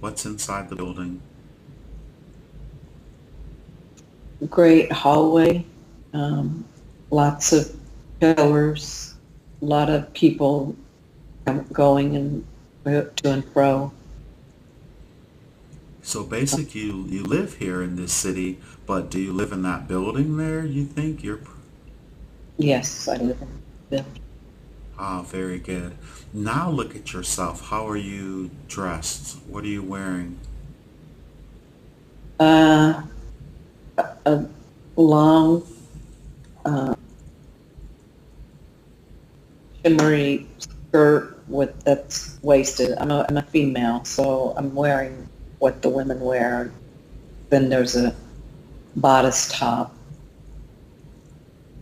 what's inside the building? Great hallway, lots of pillars, a lot of people going and to and fro. So basically, you live here in this city, but do you live in that building there? You think you're Yes, I live in the very good. Now look at yourself. How are you dressed? What are you wearing? uh, a long, uh, shimmery skirt with that's waisted. I'm a female, so I'm wearing what the women wear. Then there's a bodice top,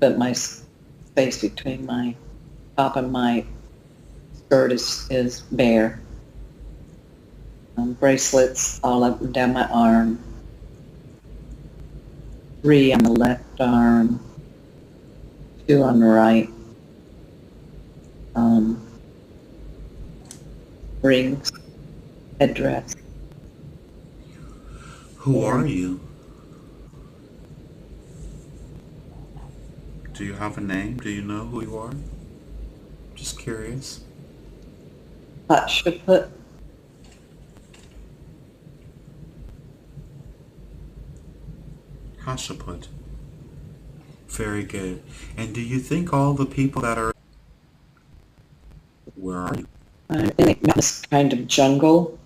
but my space between my top and my skirt is bare. Bracelets all up and down my arm, 3 on the left arm, 2 on the right. Um, Rings, headdress, Who are and you? Do you have a name? Do you know who you are? Just curious. hot shiput. Hashaput. Very good. And do you think all the people that are... Where are you? In a mountainous kind of jungle,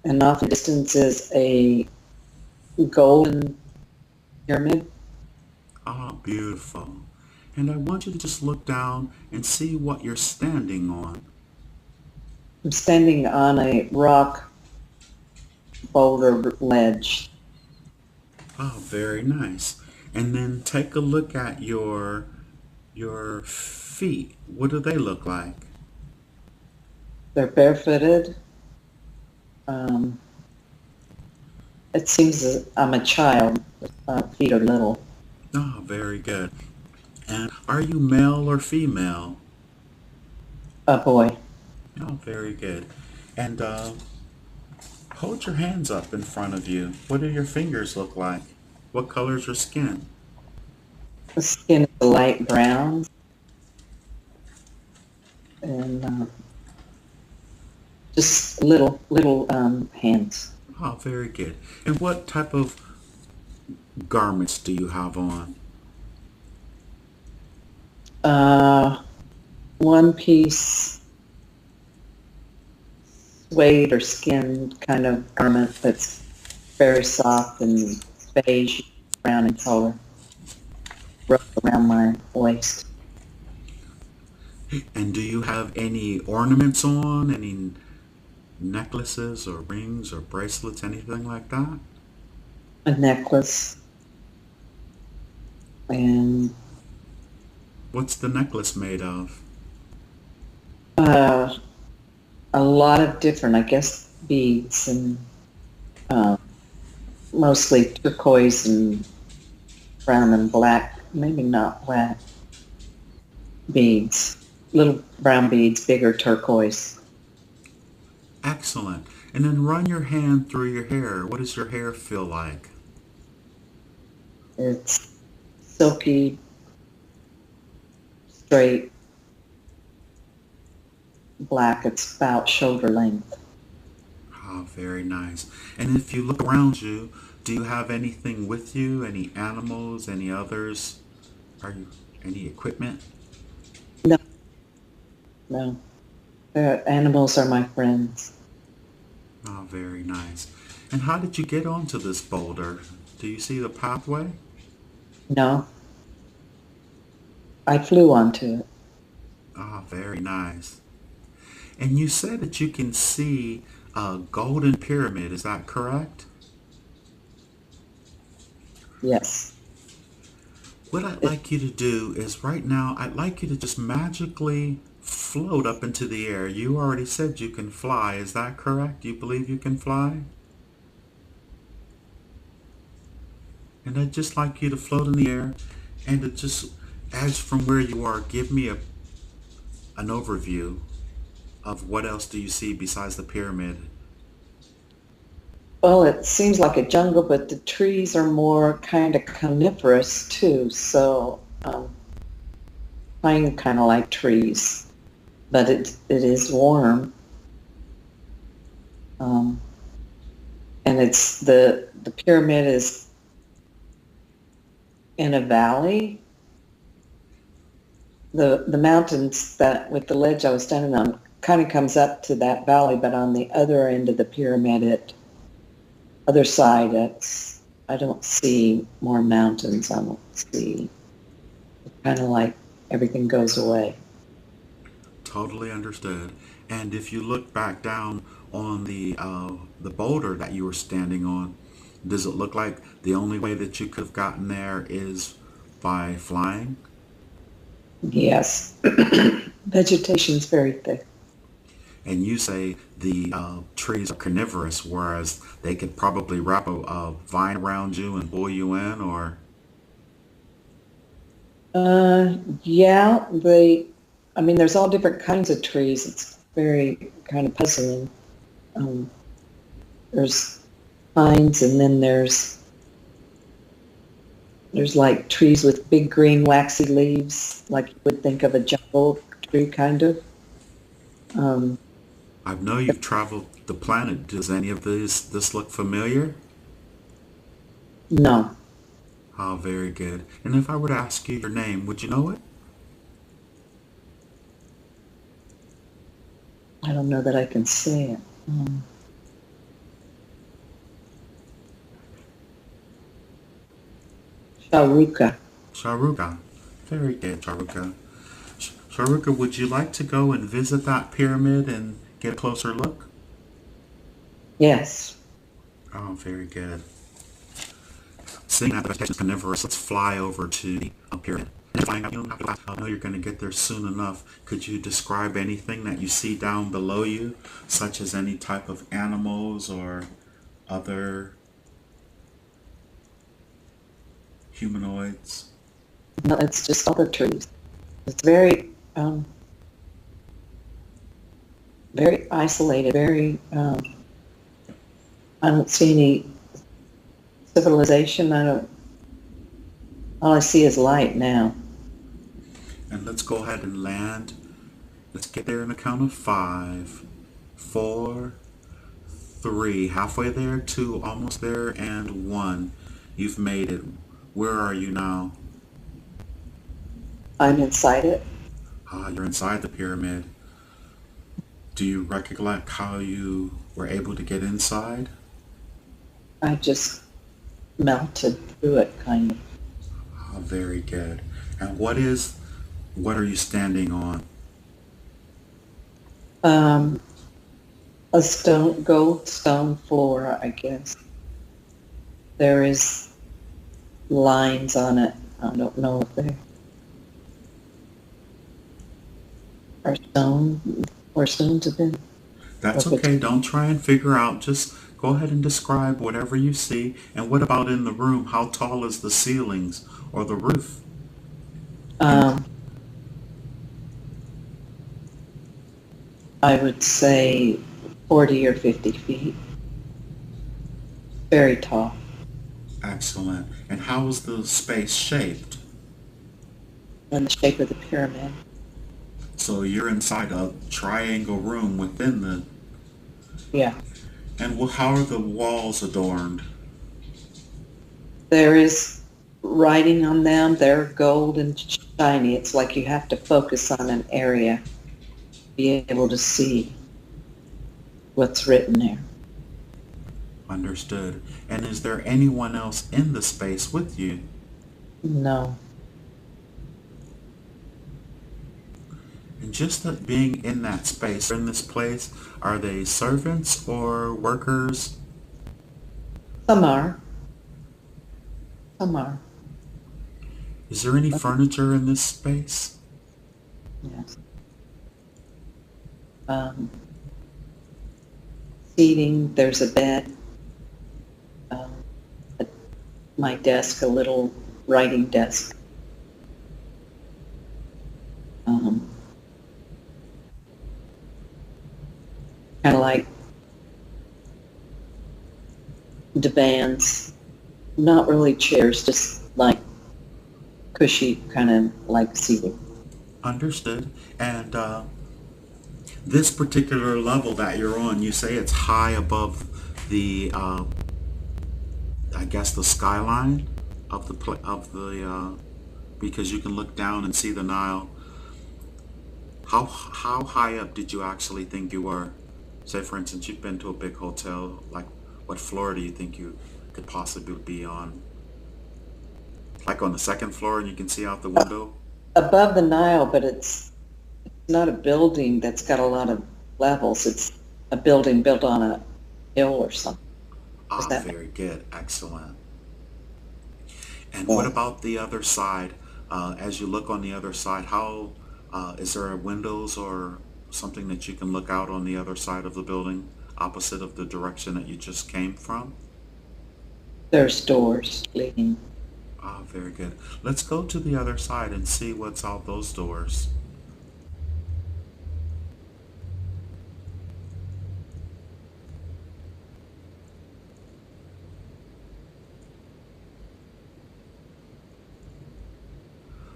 and off in the distance is a golden pyramid. Ah, beautiful. And I want you to just look down and see what you're standing on. I'm standing on a rock boulder ledge. Ah, very nice. And then take a look at your feet. What do they look like? They're barefooted. Um, it seems that I'm a child. Feet are little. Ah, very good. And are you male or female? A boy. Oh, very good. And hold your hands up in front of you. What do your fingers look like? What color is your skin? The skin is a light brown, and just little hands. Oh, very good. And what type of garments do you have on? Uh, One piece suede or skin kind of garment that's very soft and beige brown in color, wrapped around my waist. And do you have any ornaments on? Any necklaces or rings or bracelets, anything like that? A necklace and What's the necklace made of? uh, a lot of different, I guess, beads and uh, mostly turquoise and brown and black, maybe not black beads, little brown beads, bigger turquoise. Excellent. And then run your hand through your hair. What does your hair feel like? It's silky, straight, black. It's about shoulder length. Oh, very nice. And if you look around you, do you have anything with you? Any animals? Any others? Are you any equipment? No, no. The animals are my friends. Oh, very nice. And how did you get onto this boulder? Do you see the pathway? No, I flew onto it. Ah, very nice. And you said that you can see a golden pyramid. Is that correct? Yes. What I'd It, like you to do is right now, I'd like you to just magically float up into the air. You already said you can fly. Is that correct? You believe you can fly? And I'd just like you to float in the air and to just, as from where you are, give me an overview of what else do you see besides the pyramid. well, it seems like a jungle, but the trees are more kind of coniferous too. So I kind of like trees, but it is warm. Um, it's the pyramid is in a valley. The mountains that with the ledge I was standing on kind of comes up to that valley, but on the other end of the pyramid, other side, I don't see more mountains. I don't see. It's kind of like everything goes away. Totally understood. And if you look back down on the boulder that you were standing on, does it look like the only way that you could have gotten there is by flying? Yes, vegetation is very thick. And you say the trees are carnivorous, whereas they could probably wrap a vine around you and pull you in, or Yeah, I mean, there's all different kinds of trees. It's very kind of puzzling. Um, there's pines, and then there's like trees with big green waxy leaves, like you would think of a jungle tree, kind of. Um, I know you've traveled the planet. Does any of this look familiar? no, Oh, very good. And if I were to ask you your name, would you know it? I don't know that I can say it. Sharuka. Sharuka. Very good, Sharuka. Sharuka, would you like to go and visit that pyramid and get a closer look? Yes. Oh, very good. Seeing that the vegetation is carnivorous, let's fly over to the pyramid. And flying up, you don't have to fly. I know you're going to get there soon enough. Could you describe anything that you see down below you, such as any type of animals or other humanoids? No, it's just all the trees. It's very, very isolated. Very. I don't see any civilization. I don't. All I see is light now. And let's go ahead and land. Let's get there in a count of 5, 4, 3. Halfway there, 2, almost there, and 1. You've made it. Where are you now? I'm inside it. Ah, you're inside the pyramid. Do you recollect how you were able to get inside? I just melted through it, kind of. Ah, very good. And what are you standing on? Um, a gold stone floor, I guess. There is lines on it. I don't know if they are stone or stones have been. That's okay. Don't try and figure out. Just go ahead and describe whatever you see. And what about in the room? How tall is the ceilings or the roof? Um, I would say 40 or 50 feet. Very tall. Excellent. And how is the space shaped? In the shape of the pyramid. So you're inside a triangle room within the... Yeah. And how are the walls adorned? There is writing on them. They're gold and shiny. It's like you have to focus on an area to be able to see what's written there. Understood. And is there anyone else in the space with you? No. And just that being in that space, in this place, are they servants or workers? Some are. Some are. Is there any furniture in this space? Yes. Seating, there's a bed. At my desk, a little writing desk. Kind of like divans, not really chairs, just like cushy, kind of like seating. Understood. And this particular level that you're on, you say it's high above the I guess the skyline of the because you can look down and see the Nile. How high up did you actually think you were? Say, for instance, you've been to a big hotel. Like, what floor do you think you could possibly be on? Like on the second floor, and you can see out the window. Above the Nile, but it's not a building that's got a lot of levels. It's a building built on a hill or something. Is Ah, that very good, excellent. And what cool? about the other side? As you look on the other side, how is there windows or something that you can look out on the other side of the building, opposite of the direction that you just came from? There's doors leading. Ah, very good. Let's go to the other side and see what's out those doors.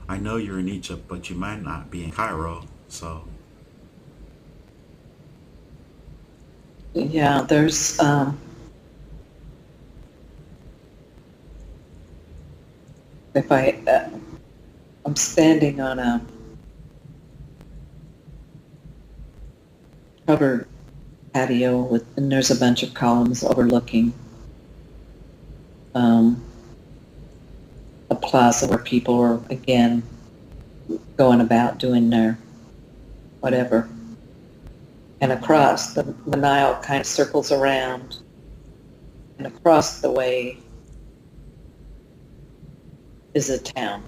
I know you're in Egypt, but you might not be in Cairo, so Yeah, there's if I'm standing on a covered patio and there's a bunch of columns overlooking um, a plaza where people are again going about doing their whatever. And across the Nile kind of circles around, and across the way is a town.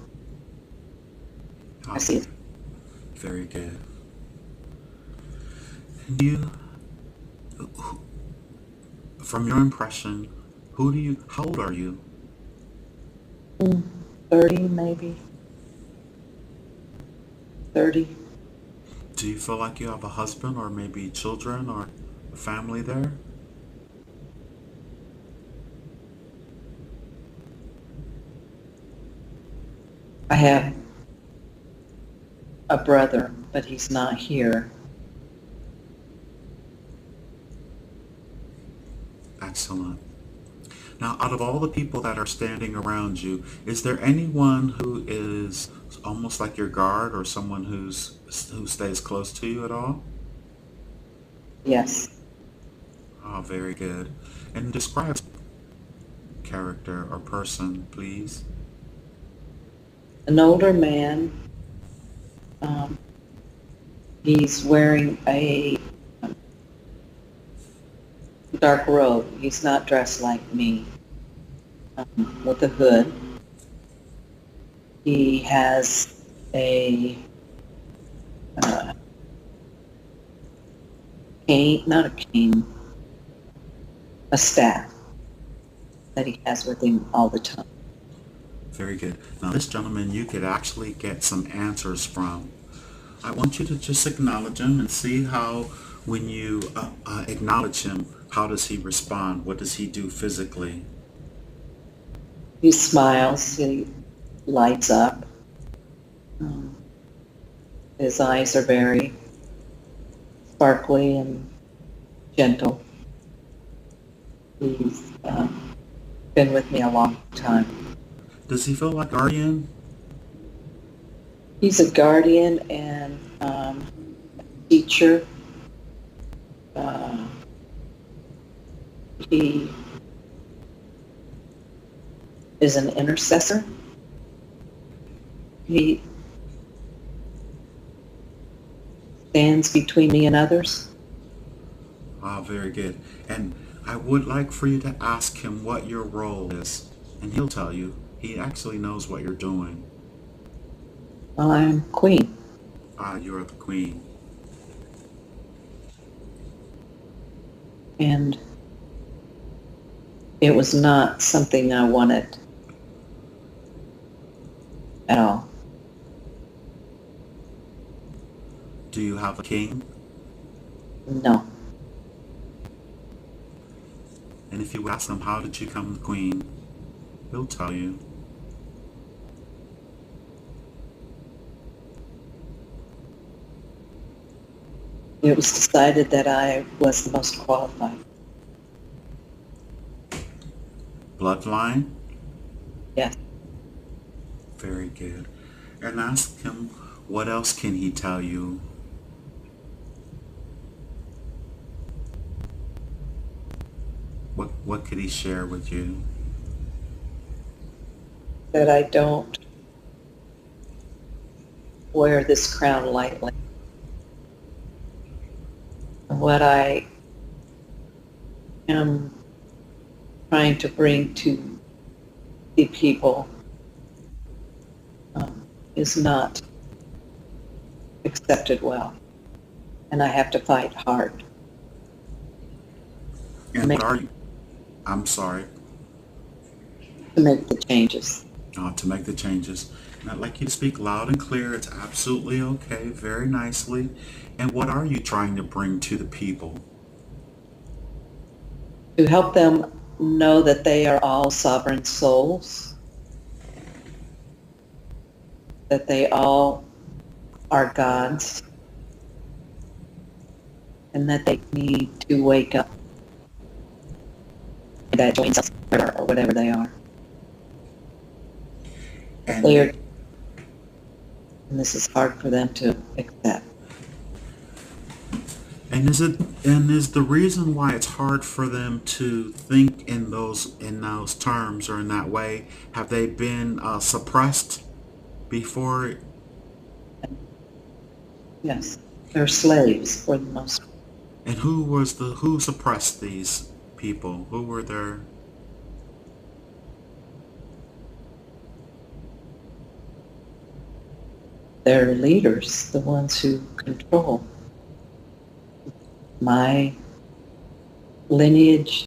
I ah, see it. very good. And you, from your impression, how old are you? 30 maybe, 30. Do you feel like you have a husband or maybe children or a family there? I have a brother, but he's not here. Excellent. Now, out of all the people that are standing around you, is there anyone who is almost like your guard or someone who stays close to you at all? Yes. Ah, very good. And describe character or person, please. An older man. Um, he's wearing a dark robe. He's not dressed like me, with a hood. He has a uh, cane, not a cane, a staff that he has with him all the time. Very good. Now, this gentleman you could actually get some answers from. I want you to just acknowledge him and see how, when you acknowledge him, how does he respond? What does he do physically? He smiles, he lights up. Um, his eyes are very sparkly and gentle. He's been with me a long time. Does he feel like guardian? He's a guardian and teacher. Uh, he is an intercessor. He stands between me and others. Ah, very good. And I would like for you to ask him what your role is, and he'll tell you. He actually knows what you're doing. Well, I'm queen, Ah, you're the queen. and it was not something I wanted at all. Do you have a king? No. And if you ask him, how did you become the queen? He'll tell you. It was decided that I was the most qualified. bloodline? Yes. Very good. And ask him, what else can he tell you? What could he share with you? That I don't wear this crown lightly. What I am trying to bring to the people is not accepted well, and I have to fight hard to And make, what are you? I'm sorry. to make the changes. To make the changes. And I'd like you to speak loud and clear. It's absolutely okay. Very nicely. And what are you trying to bring to the people? To help them know that they are all sovereign souls, that they all are God's, and that they need to wake up, that join us or whatever they are. They are, And and this is hard for them to accept. is the reason why it's hard for them to think in those terms or in that way? Have they been suppressed before? Yes, they're slaves for the most part. And who suppressed these people? Who were their? They're leaders, the ones who control. My lineage